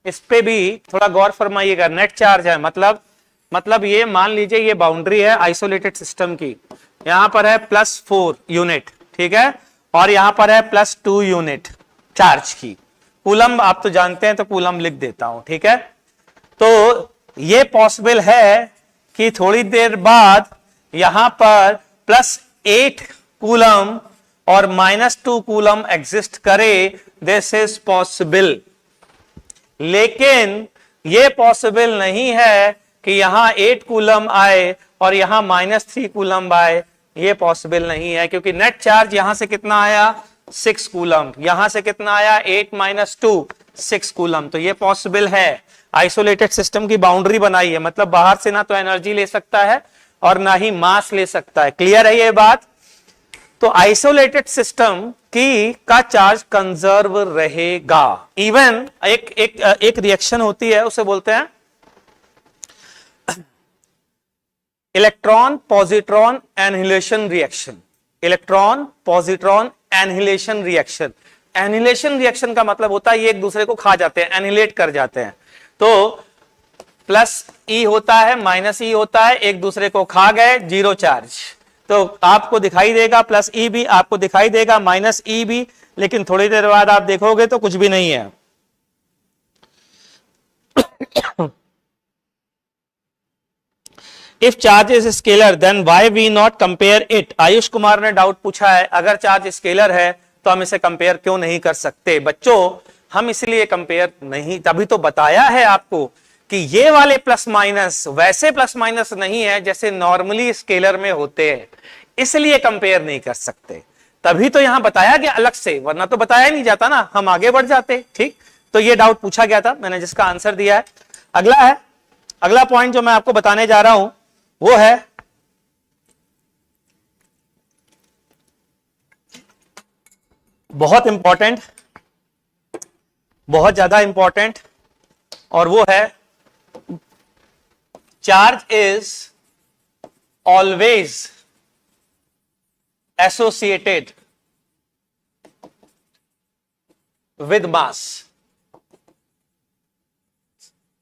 इस पे भी थोड़ा गौर फरमाइएगा। नेट चार्ज है, मतलब ये मान लीजिए ये बाउंड्री है आइसोलेटेड सिस्टम की। यहां पर है +4 यूनिट, ठीक है, और यहां पर है +2 यूनिट चार्ज की। कूलम आप तो जानते हैं, तो कूलम लिख देता हूं, ठीक है। तो ये पॉसिबल है कि थोड़ी देर बाद यहां पर +8 कूलम और -2 कूलम एग्जिस्ट करे, दिस इज पॉसिबल। लेकिन यह पॉसिबल नहीं है कि यहां 8 कूलम आए और यहां -3 कूलम आए, ये पॉसिबल नहीं है, क्योंकि नेट चार्ज यहां से कितना आया 6 कूलम, यहां से कितना आया 8 - 2 6 कूलम। तो ये पॉसिबल है। आइसोलेटेड सिस्टम की बाउंड्री बनाई है, मतलब बाहर से ना तो एनर्जी ले सकता है और ना ही मास ले सकता है। क्लियर है ये बात? तो आइसोलेटेड सिस्टम का चार्ज कंजर्व रहेगा। इवन एक रिएक्शन होती है, उसे बोलते हैं electron positron annihilation reaction. Electron positron annihilation reaction. Annihilation reaction का मतलब होता है ये एक दूसरे को खा जाते हैं, एनहिलेट कर जाते हैं। तो +E होता है, -E होता है, एक दूसरे को खा गए, 0 चार्ज। तो आपको दिखाई देगा +E भी, आपको दिखाई देगा -E भी, लेकिन थोड़ी देर बाद आप देखोगे तो कुछ भी नहीं है। If charge is scalar then why we not compare it. Ayush Kumar ने डाउट पूछा है, अगर चार्ज स्केलर है तो हम इसे कंपेयर क्यों नहीं कर सकते? बच्चों, हम इसलिए कंपेयर नहीं, तभी तो बताया है आपको कि ये वाले प्लस माइनस वैसे प्लस माइनस नहीं है जैसे नॉर्मली स्केलर में होते हैं, इसलिए कंपेयर नहीं कर सकते। तभी तो यहां बताया गया अलग से, वरना तो बताया नहीं जाता ना, हम आगे बढ़ जाते। ठीक, तो ये डाउट पूछा गया था, मैंने जिसका आंसर दिया है। अगला पॉइंट जो मैं आपको बताने जा रहा हूं वो है बहुत इंपॉर्टेंट, बहुत ज्यादा इंपॉर्टेंट, और वो है charge is always associated with mass.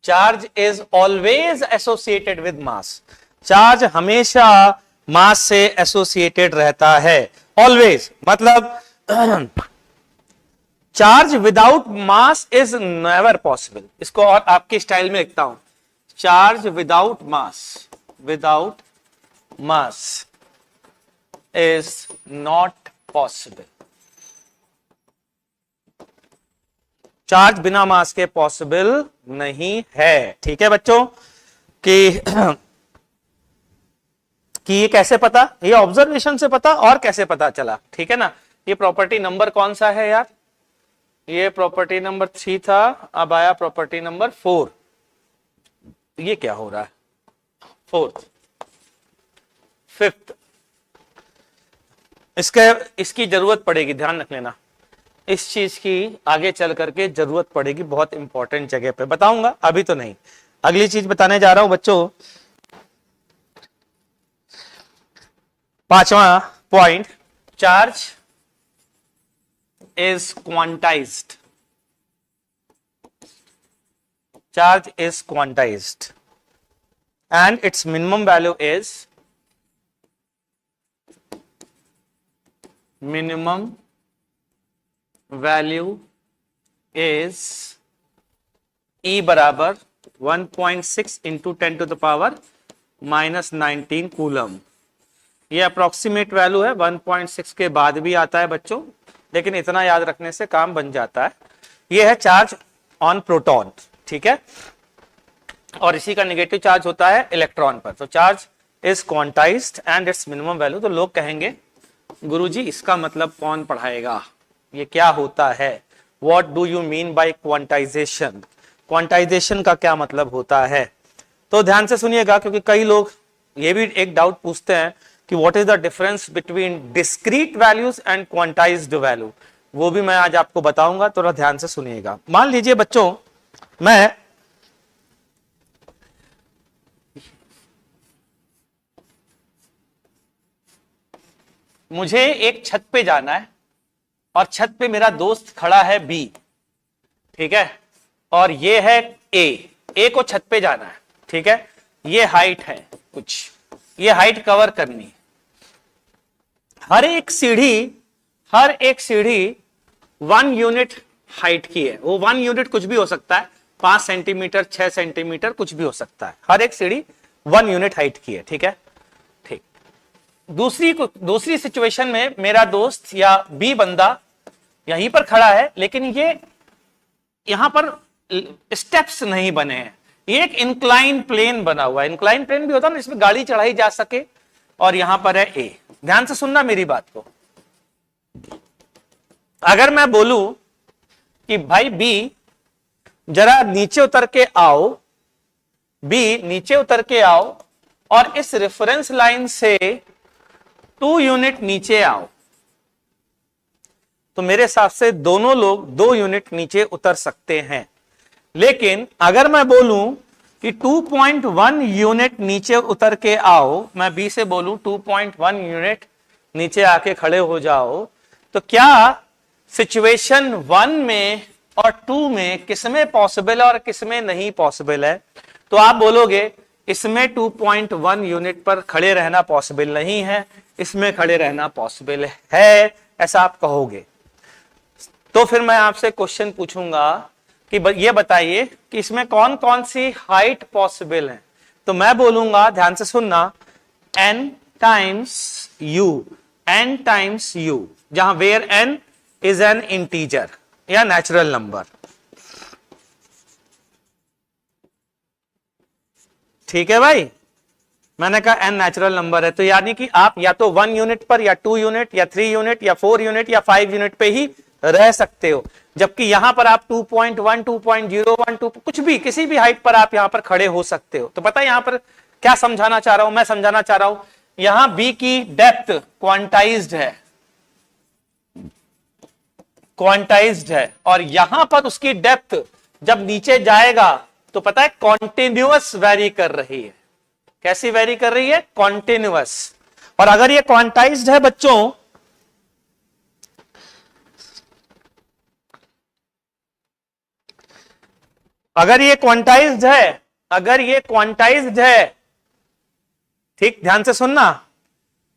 Charge is always associated with mass. Charge हमेशा मास से एसोसिएटेड रहता है. ऑलवेज मतलब charge without mass is never possible. इसको और आपकी स्टाइल में लिखता हूं. Charge without mass is not possible. Charge बिना मास के पॉसिबल नहीं है. ठीक है बच्चों कि ये कैसे पता? ये ऑब्जर्वेशन से पता. और कैसे पता चला? ठीक है ना. ये प्रॉपर्टी नंबर कौन सा है यार? ये प्रॉपर्टी नंबर 3 था. अब आया प्रॉपर्टी नंबर 4. ये क्या हो रहा है? 4th 5th. इसकी जरूरत पड़ेगी, ध्यान रख लेना. इस चीज की आगे चल करके जरूरत पड़ेगी, बहुत इंपॉर्टेंट जगह पे बताऊंगा, अभी तो नहीं. अगली चीज बताने जा रहा हूं बच्चों. 5वां point, charge is quantized. Charge is quantized and its minimum value is value is E बराबर 1.6 into 10 to the power -19 coulomb. ये अप्रोक्सीमेट वैल्यू है. 1.6 के बाद भी आता है बच्चों, लेकिन इतना याद रखने से काम बन जाता है. ये है चार्ज ऑन प्रोटॉन. ठीक है. और इसी का नेगेटिव चार्ज होता है इलेक्ट्रॉन पर. तो charge is quantized and its minimum value. तो लोग कहेंगे गुरुजी इसका मतलब कौन पढ़ाएगा, ये क्या होता है? What do you mean by quantization? Quantization का क्या मतलब होता है? तो ध्यान से सुनिएगा, क्योंकि कई लोग ये भी एक डाउट पूछते हैं कि what is the difference between discrete values and quantized value. वो भी मैं आज आपको बताऊंगा, थोड़ा ध्यान से सुनिएगा. मान लीजिए बच्चों, मुझे एक छत पे जाना है और छत पे मेरा दोस्त खड़ा है बी. ठीक है. और ये है ए को छत पे जाना है. ठीक है. ये हाइट है कुछ, ये हाइट कवर करनी. हर एक सीढ़ी 1 यूनिट हाइट की है. वो 1 यूनिट कुछ भी हो सकता है, 5 सेंटीमीटर 6 सेंटीमीटर कुछ भी हो सकता है. हर एक सीढ़ी 1 यूनिट हाइट की है. ठीक है. ठीक. दूसरी सिचुएशन में मेरा दोस्त या बी बंदा यहीं पर खड़ा है, लेकिन ये यहां पर स्टेप्स नहीं बने हैं. ये एक इंक्लाइन प्लेन बना हुआ है. इंक्लाइन प्लेन भी होता है ना, इसमें गाड़ी चढ़ाई जा सके. और यहां पर है ए. ध्यान से सुनना मेरी बात को. अगर मैं बोलूं कि भाई बी जरा नीचे उतर के आओ, बी नीचे उतर के आओ और इस रेफरेंस लाइन से 2 यूनिट नीचे आओ, तो मेरे हिसाब से दोनों लोग 2 यूनिट नीचे उतर सकते हैं. लेकिन अगर मैं बोलूं कि 2.1 यूनिट नीचे उतर के आओ, मैं बी से बोलूं 2.1 यूनिट नीचे आके खड़े हो जाओ, तो क्या सिचुएशन 1 में और 2 में किसमें पॉसिबल है और किसमें नहीं पॉसिबल है? तो आप बोलोगे इसमें 2.1 यूनिट पर खड़े रहना पॉसिबल नहीं है, इसमें खड़े रहना पॉसिबल है, ऐसा आप कहोगे. तो फिर मैं आपसे क्वेश्चन पूछूंगा कि ये बताइए कि इसमें कौन कौन सी हाइट पॉसिबल है. तो मैं बोलूंगा, ध्यान से सुनना, n टाइम्स u, जहां where n is an integer या नेचुरल नंबर. ठीक है भाई. मैंने कहा n नेचुरल नंबर है, तो यानी कि आप या तो 1 यूनिट पर या 2 यूनिट या 3 यूनिट या 4 यूनिट या 5 यूनिट पे ही रह सकते हो. जबकि यहां पर आप 2.1, 2.01, 2 कुछ भी किसी भी हाइट पर आप यहां पर खड़े हो सकते हो. तो पता है यहां पर क्या समझाना चाह रहा हूं? मैं समझाना चाह रहा हूं यहां बी की डेप्थ क्वांटाइज्ड है, और यहां पर उसकी डेप्थ जब नीचे जाएगा तो पता है कॉन्टिन्यूअस वैरी कर रही है। कैसी वैरी कर रही है? कॉन्टिन्यूअस। और अगर ये क्वांटाइज्ड है बच्चों, अगर ये क्वांटाइज्ड है, अगर ये क्वांटाइज्ड है, ठीक ध्यान से सुनना,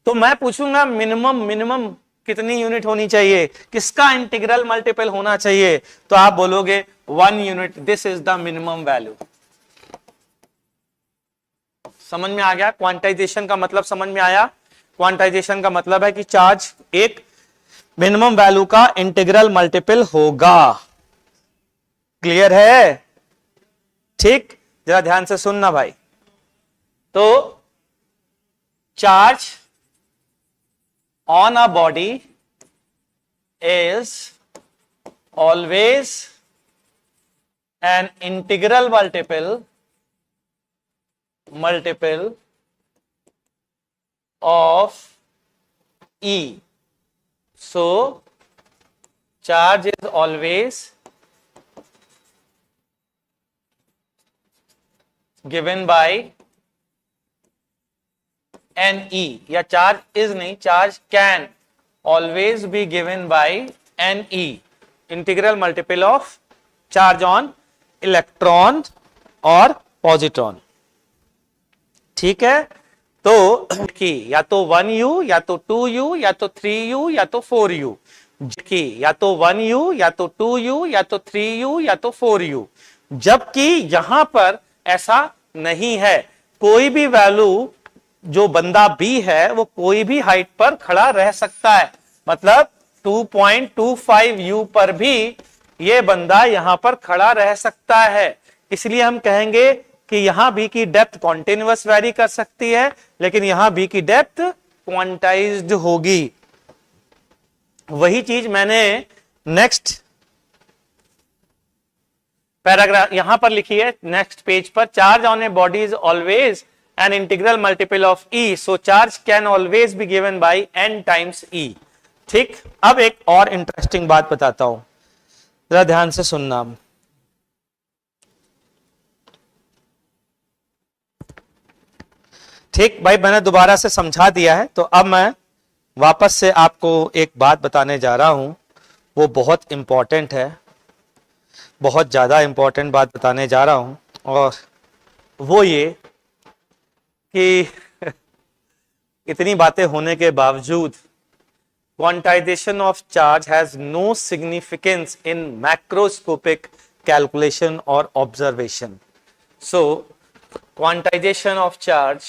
तो मैं पूछूंगा मिनिमम कितनी यूनिट होनी चाहिए, किसका इंटीग्रल मल्टीपल होना चाहिए, तो आप बोलोगे 1 unit, this is the minimum value. समझ में आ गया? क्वांटाइजेशन का मतलब समझ में आया? क्वांटाइजेशन का मतलब है कि चार्ज एक मिनिमम वैल्यू का इंटीग्रल मल्टीपल होगा। क्लियर है? ठीक, जरा ध्यान से सुनना भाई। तो charge on a body is always an integral multiple of E. So charge is always given by NE, या चार्ज इज नहीं, charge can always be given by NE, integral multiple of charge on electron और positron. ठीक है, तो की या तो 1U या तो 2U या तो 3U या तो 4U, की या तो 1U या तो 2U या तो 3U या तो 4U, जबकि यहां पर ऐसा नहीं है। कोई भी वैल्यू जो बंदा बी है वो कोई भी हाइट पर खड़ा रह सकता है, मतलब 2.25U पर भी ये बंदा यहां पर खड़ा रह सकता है। इसलिए हम कहेंगे कि यहां बी की डेप्थ कॉन्टिन्यूअस वैरी कर सकती है, लेकिन यहां बी की डेप्थ क्वांटाइज्ड होगी। वही चीज मैंने नेक्स्ट पैराग्राफ यहां पर लिखी है, नेक्स्ट पेज पर। Charge on a body is always an integral multiple of E, so charge can always be given by n times E। ठीक, अब एक और इंटरेस्टिंग बात बताता हूं, जरा ध्यान से सुनना। ठीक भाई, मैंने दोबारा से समझा दिया है, तो अब मैं वापस से आपको एक बात बताने जा रहा हूं, वो बहुत इंपॉर्टेंट है, बहुत ज्यादा इंपॉर्टेंट बात बताने जा रहा हूं, और वो ये कि इतनी बातें होने के बावजूद quantization of charge has no significance in macroscopic calculation और observation. So quantization of charge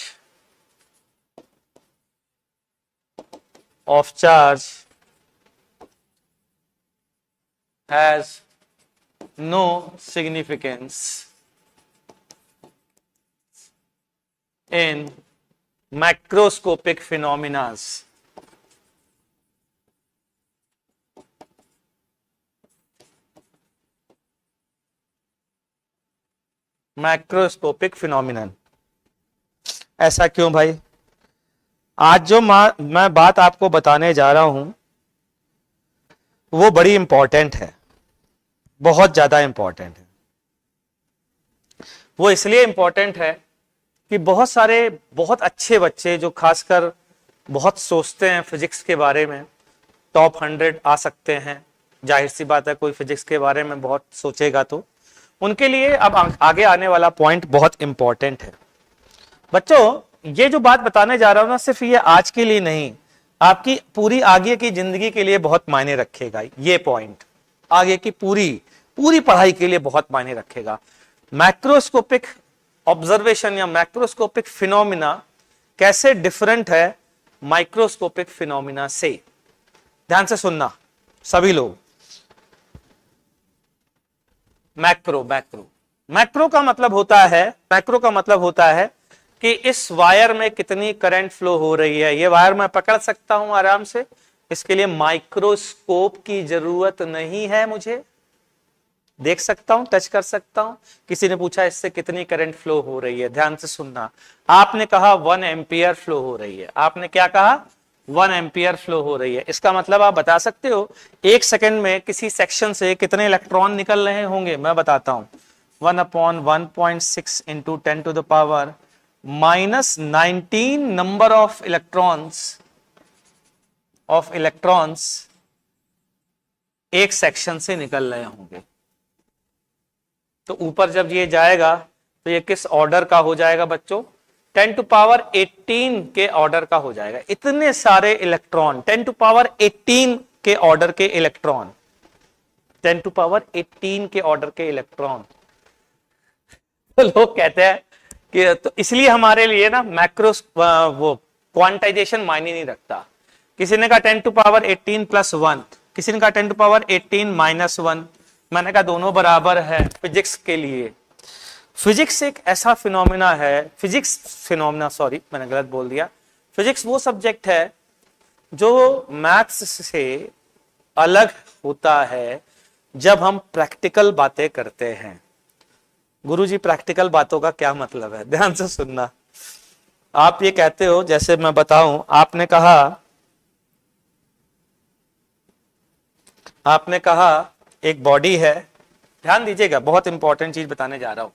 has no significance in macroscopic phenomena। Macroscopic phenomenon. ऐसा क्यों भाई? आज जो मैं बात आपको बताने जा रहा हूं वो बड़ी इंपॉर्टेंट है, बहुत ज्यादा इंपॉर्टेंट है। वो इसलिए इंपॉर्टेंट है कि बहुत सारे बहुत अच्छे बच्चे जो खासकर बहुत सोचते हैं फिजिक्स के बारे में, टॉप 100 आ सकते हैं, जाहिर सी बात है कोई फिजिक्स के बारे में बहुत सोचेगा तो उनके लिए अब आगे आने वाला पॉइंट बहुत इंपॉर्टेंट है। बच्चों, ये जो बात बताने जा रहा हूं ना, सिर्फ ये आज के लिए नहीं, आपकी पूरी आगे की जिंदगी के लिए बहुत मायने रखेगा। ये पॉइंट आगे की पूरी पढ़ाई के लिए बहुत मायने रखेगा। मैक्रोस्कोपिक ऑब्जर्वेशन या मैक्रोस्कोपिक फिनोमिना कैसे डिफरेंट है माइक्रोस्कोपिक फिनोमिना से। ध्यान से सुनना सभी लोग। मैक्रो का मतलब होता है कि इस वायर में कितनी करंट फ्लो हो रही है। ये वायर मैं पकड़ सकता हूं आराम से, इसके लिए माइक्रोस्कोप की जरूरत नहीं है, मुझे देख सकता हूं, टच कर सकता हूं। किसी ने पूछा इससे कितनी करंट फ्लो हो रही है, ध्यान से सुनना। आपने कहा 1 एम्पियर फ्लो हो रही है। आपने क्या कहा? 1 एम्पियर फ्लो हो रही है। इसका मतलब आप बता सकते हो 1 सेकंड में किसी सेक्शन से कितने इलेक्ट्रॉन निकल रहे होंगे? मैं बताता हूं। 1/1.6 into 10 to the power -19 number of electrons एक सेक्शन से निकल रहे होंगे। तो ऊपर जब ये जाएगा तो ये किस ऑर्डर का हो जाएगा बच्चों? 10 टू पावर 18 के ऑर्डर का हो जाएगा। इतने सारे इलेक्ट्रॉन, 10 टू पावर 18 के ऑर्डर के इलेक्ट्रॉन, 10 टू पावर 18 के ऑर्डर के इलेक्ट्रॉन। तो लोग कहते हैं कि तो इसलिए हमारे लिए ना मैक्रो वो क्वांटाइजेशन मायने नहीं रखता। किसी ने कहा 10 टू पावर 18 प्लस 1, किसी ने कहा 10 टू पावर 18 माइनस 1। मैंने कहा दोनों बराबर है फिजिक्स के लिए। फिजिक्स एक ऐसा फिनोमिना है, सॉरी मैंने गलत बोल दिया। फिजिक्स वो सब्जेक्ट है जो मैथ्स से अलग होता है जब हम प्रैक्टिकल बातें करते हैं। गुरुजी प्रैक्टिकल बातों का क्या मतलब है? ध्यान से सुनना। आप ये कहते हो, जैसे मैं बताऊं, आपने कहा एक बॉडी है। ध्यान दीजिएगा, बहुत इंपॉर्टेंट चीज बताने जा रहा हूं।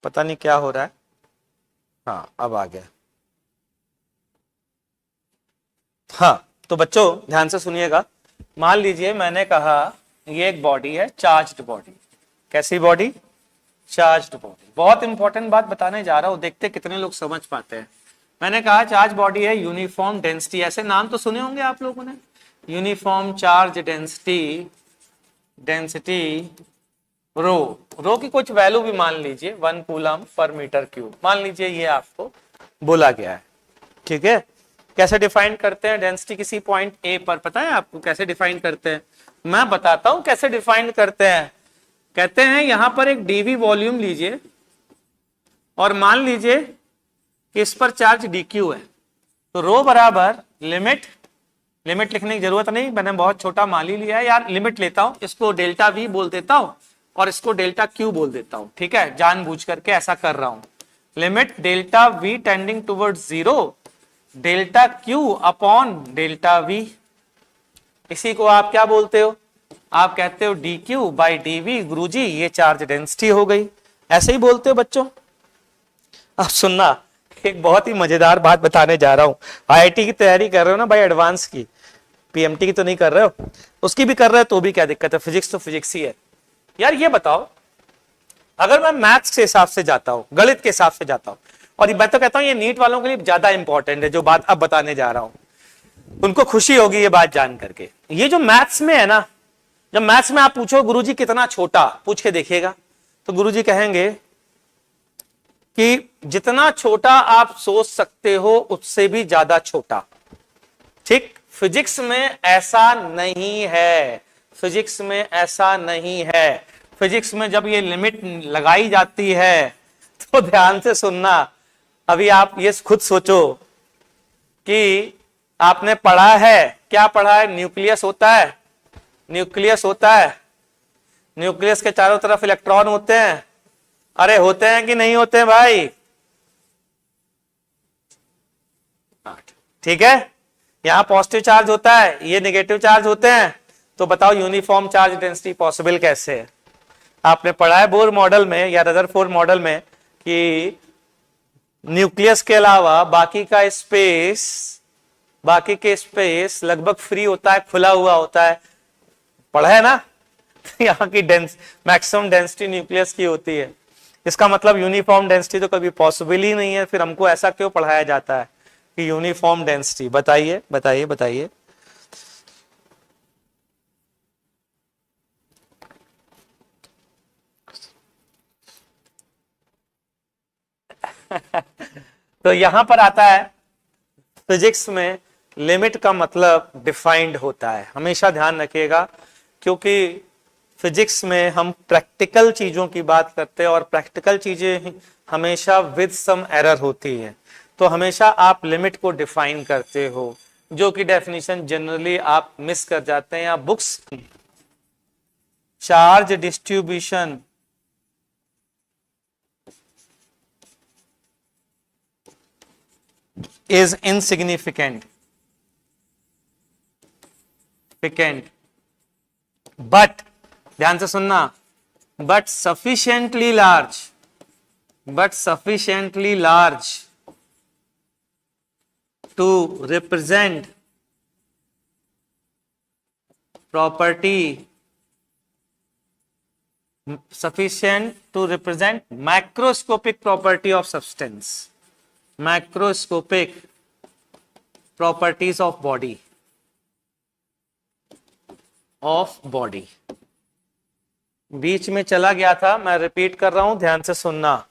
पता नहीं क्या हो रहा है। हाँ, अब आ गया। हाँ, तो बच्चों ध्यान से सुनिएगा। मान लीजिए मैंने कहा ये एक बॉडी है, चार्ज्ड बॉडी। कैसी बॉडी? Charged body. बहुत इंपॉर्टेंट बात बताने जा रहा हूं, देखते कितने लोग समझ पाते हैं। मैंने कहा चार्ज बॉडी है, यूनिफॉर्म डेंसिटी। ऐसे नाम तो सुने होंगे आप लोगों ने, यूनिफॉर्म चार्ज डेंसिटी रो की कुछ वैल्यू भी मान लीजिए 1 कूलम पर मीटर क्यूब, मान लीजिए ये आपको बोला गया है। ठीक है, कैसे डिफाइन करते हैं डेंसिटी किसी पॉइंट ए पर? पता है आपको कैसे डिफाइन करते हैं? मैं बताता हूं कैसे डिफाइन करते हैं। कहते हैं यहां पर एक डीवी वॉल्यूम लीजिए और मान लीजिए कि इस पर चार्ज डीक्यू है। तो रो बराबर लिमिट लिखने की जरूरत नहीं, मैंने बहुत छोटा मान ही लिया है यार। लिमिट लेता हूं, इसको डेल्टा वी बोल देता हूं और इसको डेल्टा क्यू बोल देता हूं। ठीक है, जानबूझ करके ऐसा कर रहा हूं। Limit delta V tending toward 0 delta Q upon delta V. इसी को आप क्या बोलते हो? आप कहते हो D Q by D V. गुरुजी ये चार्ज डेंसिटी हो गई, ऐसे ही बोलते हो बच्चों। अब सुनना, एक बहुत ही मजेदार बात बताने जा रहा हूं। आईआईटी की तैयारी कर रहे हो ना भाई, एडवांस की, पीएमटी की तो नहीं कर रहे हो, उसकी भी कर रहे हो तो भी क्या दिक्कत है? फिजिक्स तो फिजिक्स ही है यार। ये बताओ, अगर मैं मैथ्स के हिसाब से जाता हूं, गणित के हिसाब से जाता हूं, और मैं तो कहता हूं ये नीट वालों के लिए ज्यादा इंपॉर्टेंट है, जो बात अब बताने जा रहा हूं, उनको खुशी होगी ये बात जान करके। ये जो मैथ्स में है ना, जब मैथ्स में आप पूछो गुरुजी कितना छोटा, पूछ के देखिएगा, तो गुरुजी कहेंगे कि जितना छोटा आप सोच सकते हो उससे भी ज्यादा छोटा। ठीक, फिजिक्स में ऐसा नहीं है, फिजिक्स में ऐसा नहीं है। फिजिक्स में जब ये लिमिट लगाई जाती है तो ध्यान से सुनना। अभी आप ये खुद सोचो कि आपने पढ़ा है, क्या पढ़ा है? न्यूक्लियस होता है, न्यूक्लियस होता है, न्यूक्लियस के चारों तरफ इलेक्ट्रॉन होते हैं। अरे होते हैं कि नहीं होते हैं भाई? ठीक है, यहां पॉजिटिव चार्ज होता है, ये नेगेटिव चार्ज होते हैं। तो बताओ यूनिफॉर्म चार्ज डेंसिटी पॉसिबल कैसे है? आपने पढ़ा है बोर मॉडल में या रदरफोर्ड मॉडल में कि न्यूक्लियस के अलावा बाकी के स्पेस लगभग फ्री होता है, खुला हुआ होता है। पढ़ा है ना? यहाँ की मैक्सिमम डेंसिटी न्यूक्लियस की होती है। इसका मतलब यूनिफॉर्म डेंसिटी तो कभी पॉसिबल ही नहीं है। फिर हमको ऐसा क्यों पढ़ाया जाता है कि यूनिफॉर्म डेंसिटी? बताइए बताइए बताइए। तो यहां पर आता है फिजिक्स में लिमिट का मतलब डिफाइंड होता है, हमेशा ध्यान रखिएगा, क्योंकि फिजिक्स में हम प्रैक्टिकल चीजों की बात करते हैं और प्रैक्टिकल चीजें हमेशा विद सम एरर होती है। तो हमेशा आप लिमिट को डिफाइन करते हो, जो कि डेफिनेशन जनरली आप मिस कर जाते हैं या books. Charge distribution is insignificant, but ध्यान से सुनना, but sufficiently large to represent property, sufficient to represent macroscopic property of substance, macroscopic properties of body, बीच में चला गया था, मैं रिपीट कर रहा हूं, ध्यान से सुनना.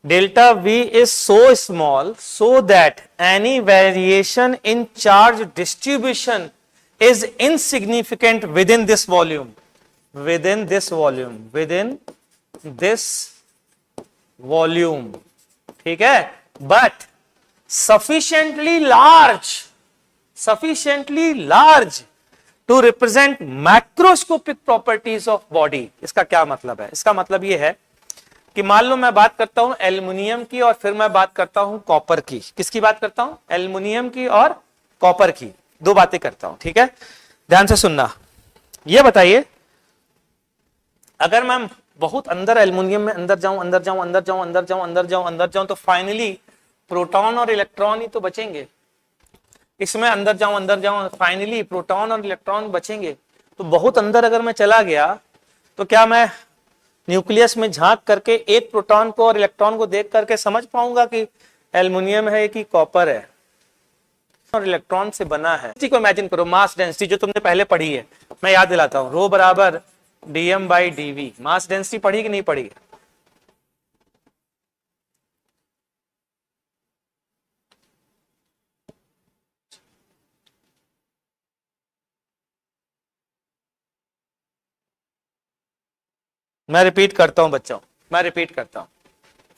Delta V is so small so that any variation in charge distribution is insignificant within this volume. ठीक है. But sufficiently large to represent macroscopic properties of body. इसका क्या मतलब है? इसका मतलब ये है कि मान लो मैं बात करता हूं एल्युमिनियम की और फिर मैं बात करता हूं कॉपर की. किसकी बात करता हूं? एल्युमिनियम की और कॉपर की, दो बातें करता हूं. ठीक है, ध्यान से सुनना. ये बताइए, अगर मैं बहुत अंदर एल्युमिनियम में अंदर जाऊं तो फाइनली प्रोटॉन और इलेक्ट्रॉन ही तो बचेंगे. इसमें अंदर जाऊं फाइनली प्रोटॉन और इलेक्ट्रॉन बचेंगे. तो बहुत अंदर अगर मैं चला गया तो क्या मैं न्यूक्लियस में झांक करके एक प्रोटॉन को और इलेक्ट्रॉन को देख करके समझ पाऊंगा कि एल्युमिनियम है कि कॉपर है और इलेक्ट्रॉन से बना है? इसी को इमेजिन करो, मास डेंसिटी जो तुमने पहले पढ़ी है, मैं याद दिलाता हूं, रो बराबर dm by dv. Mass density पढ़ी कि नहीं पढ़ी? मैं रिपीट करता हूं बच्चों,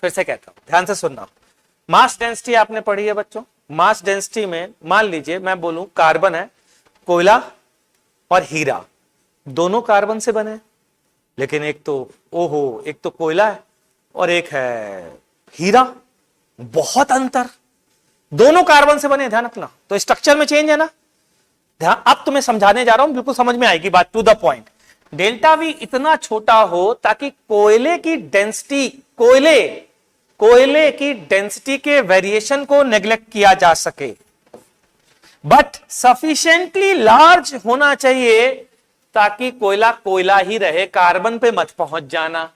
फिर से कहता हूं, ध्यान से सुनना. मास डेंसिटी आपने पढ़ी है बच्चों. मास डेंसिटी में मान लीजिए मैं बोलूं कार्बन है, कोयला और हीरा, दोनों कार्बन से बने, लेकिन एक तो कोयला है और एक है हीरा. बहुत अंतर, दोनों कार्बन से बने, ध्यान रखना. तो स्ट्रक्चर में चेंज है ना. ध्यान, अब तुम्हें समझाने जा रहा हूं, बिल्कुल समझ में आएगी बात, to the point. Delta V इतना छोटा हो ताकि कोयले की डेंसिटी के वेरिएशन को नेग्लेक्ट किया जा सके, बट सफिशिएंटली लार्ज होना चाहिए ताकि कोयला ही रहे, कार्बन पे मत पहुंच जाना.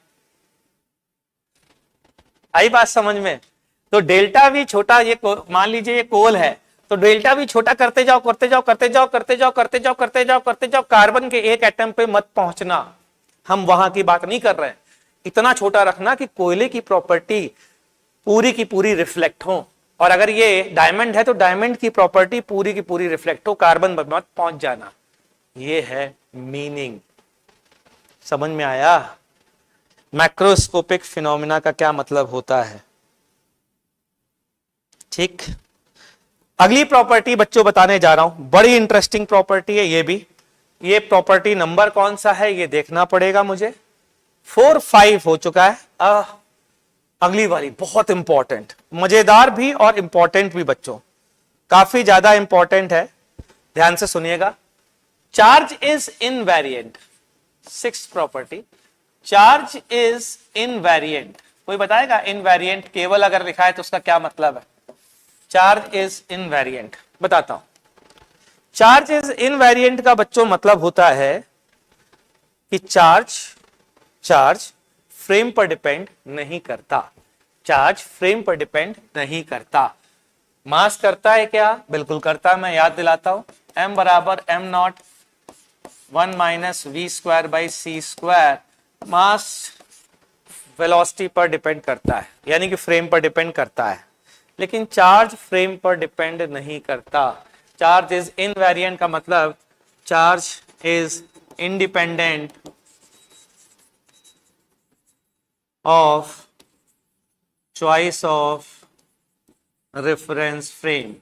आई बात समझ में? तो डेल्टा वी छोटा, ये मान लीजिए ये कोल है, तो डेल्टा वी छोटा करते जाओ, कार्बन के एक एटम पे मत पहुंचना. हम वहां की बात नहीं कर रहे हैं. इतना छोटा रखना कि कोयले की प्रॉपर्टी पूरी की पूरी रिफ्लेक्ट हो, और अगर ये डायमंड है तो डायमंड की प्रॉपर्टी पूरी की पूरी रिफ्लेक्ट हो, कार्बन पर मत पहुंच जाना. ये है मीनिंग. समझ में आया? मैक्रोस्कोपिक फिनोमिना का क्या मतलब होता है? ठीक. अगली प्रॉपर्टी बच्चों बताने जा रहा हूं, बड़ी इंटरेस्टिंग प्रॉपर्टी है ये भी. ये प्रॉपर्टी नंबर कौन सा है ये देखना पड़ेगा मुझे. 4, 5 हो चुका है. अगली वाली बहुत इंपॉर्टेंट, मजेदार भी और इंपॉर्टेंट भी बच्चों, काफी ज्यादा इंपॉर्टेंट है. ध्यान से सुनिएगा. Charge is invariant. 6th property, charge is invariant. कोई बताएगा इनवेरिएंट केवल अगर लिखा है तो उसका क्या मतलब है? चार्ज इज इनवेरिएंट बताता हूं. चार्ज इज इनवेरिएंट का बच्चों मतलब होता है कि चार्ज फ्रेम पर डिपेंड नहीं करता. चार्ज फ्रेम पर डिपेंड नहीं करता. मास करता है क्या? बिल्कुल करता है. मैं याद दिलाता हूं, m बराबर m0 1 minus V square by C square. Mass velocity पर डिपेंड करता है, यानी कि फ्रेम पर डिपेंड करता है, लेकिन चार्ज फ्रेम पर डिपेंड नहीं करता. चार्ज इज इनवेरिएंट का मतलब charge is independent of choice of reference frame.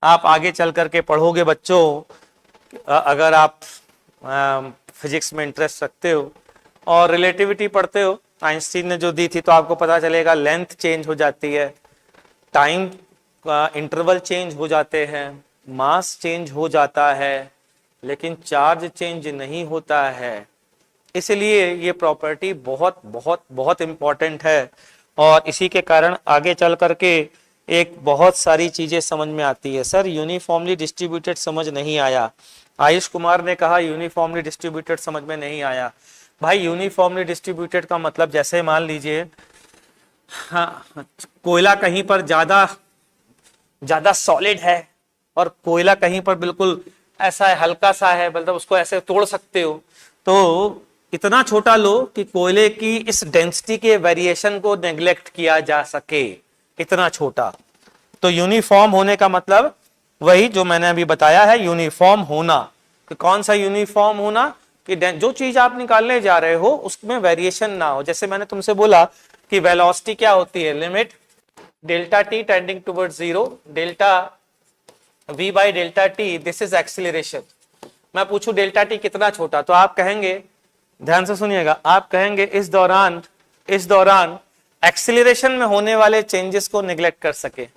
आप आगे चल करके पढ़ोगे बच्चों, अगर आप फिजिक्स में इंटरेस्ट रखते हो और रिलेटिविटी पढ़ते हो आइंस्टीन ने जो दी थी, तो आपको पता चलेगा लेंथ चेंज हो जाती है, टाइम का इंटरवल चेंज हो जाते हैं, मास चेंज हो जाता है, लेकिन चार्ज चेंज नहीं होता है। इसलिए ये प्रॉपर्टी बहुत बहुत बहुत इंपॉर्टेंट है, और इसी के कारण आगे चल करके एक बहुत सारी चीजें समझ में आती है। सर यूनिफॉर्मली डिस्ट्रीब्यूटेड समझ नहीं आया, आयुष कुमार ने कहा यूनिफॉर्मली डिस्ट्रीब्यूटेड समझ में नहीं आया। भाई यूनिफॉर्मली डिस्ट्रीब्यूटेड का मतलब, जैसे मान लीजिए हाँ, कोयला कहीं पर ज्यादा सॉलिड है और कोयला कहीं पर बिल्कुल ऐसा है, हल्का सा है, मतलब उसको ऐसे तोड़ सकते हो, तो इतना छोटा लो कि कोयले की इस डेंसिटी के वेरिएशन को नेग्लेक्ट किया जा सके, इतना छोटा। तो यूनिफॉर्म होने का मतलब वही जो मैंने अभी बताया है, यूनिफॉर्म होना। कि कौन सा यूनिफॉर्म होना? कि जो चीज आप निकालने जा रहे हो उसमें वेरिएशन ना हो। जैसे मैंने तुमसे बोला कि वेलोसिटी क्या होती है, limit delta T tending towards zero, delta v by delta T, this is acceleration. मैं पूछूं डेल्टा टी कितना छोटा, तो आप कहेंगे, ध्यान से सुनिएगा, आप कहेंगे इस दौरान एक्सीलरेशन में होने वाले चेंजेस को निगलेक्ट कर सके।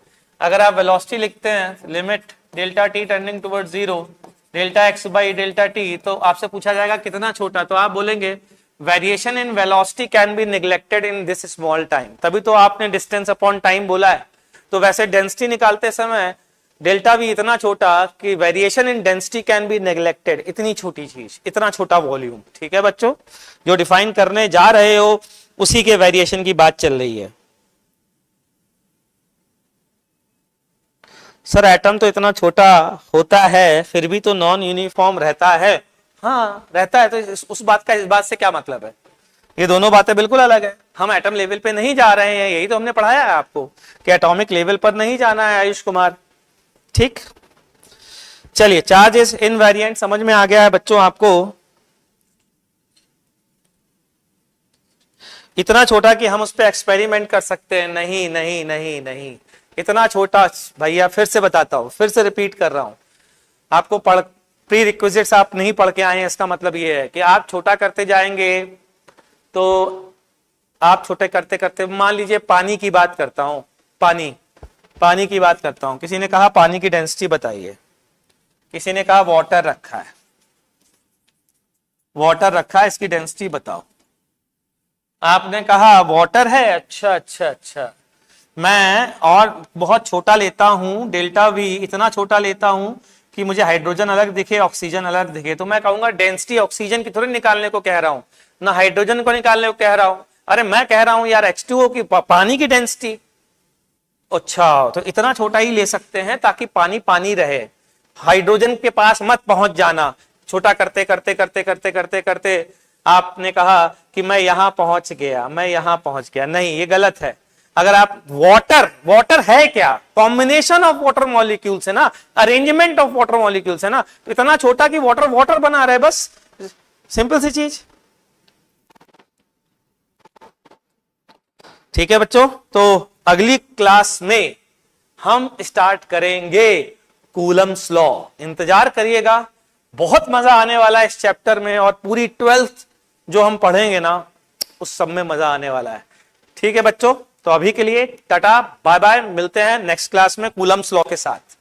अगर आप वेलोसिटी लिखते हैं limit delta T tending towards zero, delta x by delta T, तो आपसे पूछा जाएगा कितना छोटा, तो आप बोलेंगे variation in velocity can be neglected in this small time. तभी तो आपने डिस्टेंस अपॉन टाइम बोला है। तो वैसे डेंसिटी निकालते समय डेल्टा भी इतना छोटा कि variation in density can be neglected, इतनी छोटी चीज, इतना छोटा वॉल्यूम। ठीक है बच्चों, जो डिफाइन करने जा रहे हो उसी के वेरिएशन की बात चल रही है। सर एटम तो इतना छोटा होता है फिर भी तो नॉन यूनिफॉर्म रहता है। हाँ रहता है, तो उस बात से क्या मतलब है? ये दोनों बातें बिल्कुल अलग है। हम एटम लेवल पे नहीं जा रहे हैं, यही तो हमने पढ़ाया है आपको कि एटॉमिक लेवल पर नहीं जाना है आयुष कुमार। ठीक, चलिए चार्ज इज इनवेरिएंट समझ में आ गया है बच्चों आपको। इतना छोटा कि हम उस पर एक्सपेरिमेंट कर सकते हैं? नहीं नहीं नहीं नहीं, इतना छोटा भैया, फिर से बताता हूं, फिर से रिपीट कर रहा हूं आपको। प्री रिक्विजिट्स आप नहीं पढ़ के आए हैं, इसका मतलब ये है कि आप छोटा करते जाएंगे। तो आप छोटे करते करते, मान लीजिए पानी की बात करता हूं, पानी की बात करता हूं। किसी ने कहा पानी की डेंसिटी बताइए, किसी ने कहा वाटर रखा है, इसकी डेंसिटी बताओ। आपने कहा वाटर है, अच्छा, मैं और बहुत छोटा लेता हूं, डेल्टा वी इतना छोटा लेता हूं कि मुझे हाइड्रोजन अलग दिखे, ऑक्सीजन अलग दिखे, तो मैं कहूंगा डेंसिटी ऑक्सीजन की थोड़ी निकालने को कह रहा हूं, ना हाइड्रोजन को निकालने को कह रहा हूं। अरे मैं कह रहा हूं यार H2O की, पानी की डेंसिटी। अच्छा, तो इतना छोटा ही ले सकते हैं ताकि पानी पानी रहे, हाइड्रोजन के पास मत पहुंच जाना। छोटा करते करते करते करते करते करते आपने कहा कि मैं यहां पहुंच गया, नहीं, ये गलत है। अगर आप वाटर है क्या? कॉम्बिनेशन ऑफ वाटर मॉलिक्यूल्स है ना, अरेंजमेंट ऑफ वाटर मॉलिक्यूल्स है ना, तो इतना छोटा कि वाटर बना रहे, बस सिंपल सी चीज। ठीक है बच्चों, तो अगली क्लास में हम स्टार्ट करेंगे कूलम्स लॉ। इंतजार करिएगा, बहुत मजा आने वाला है इस चैप्टर में, और पूरी 12th जो हम पढ़ेंगे ना उस सब में मजा आने वाला है। ठीक है बच्चों, तो अभी के लिए टाटा बाय बाय, मिलते हैं नेक्स्ट क्लास में कूलम्स लॉ के साथ।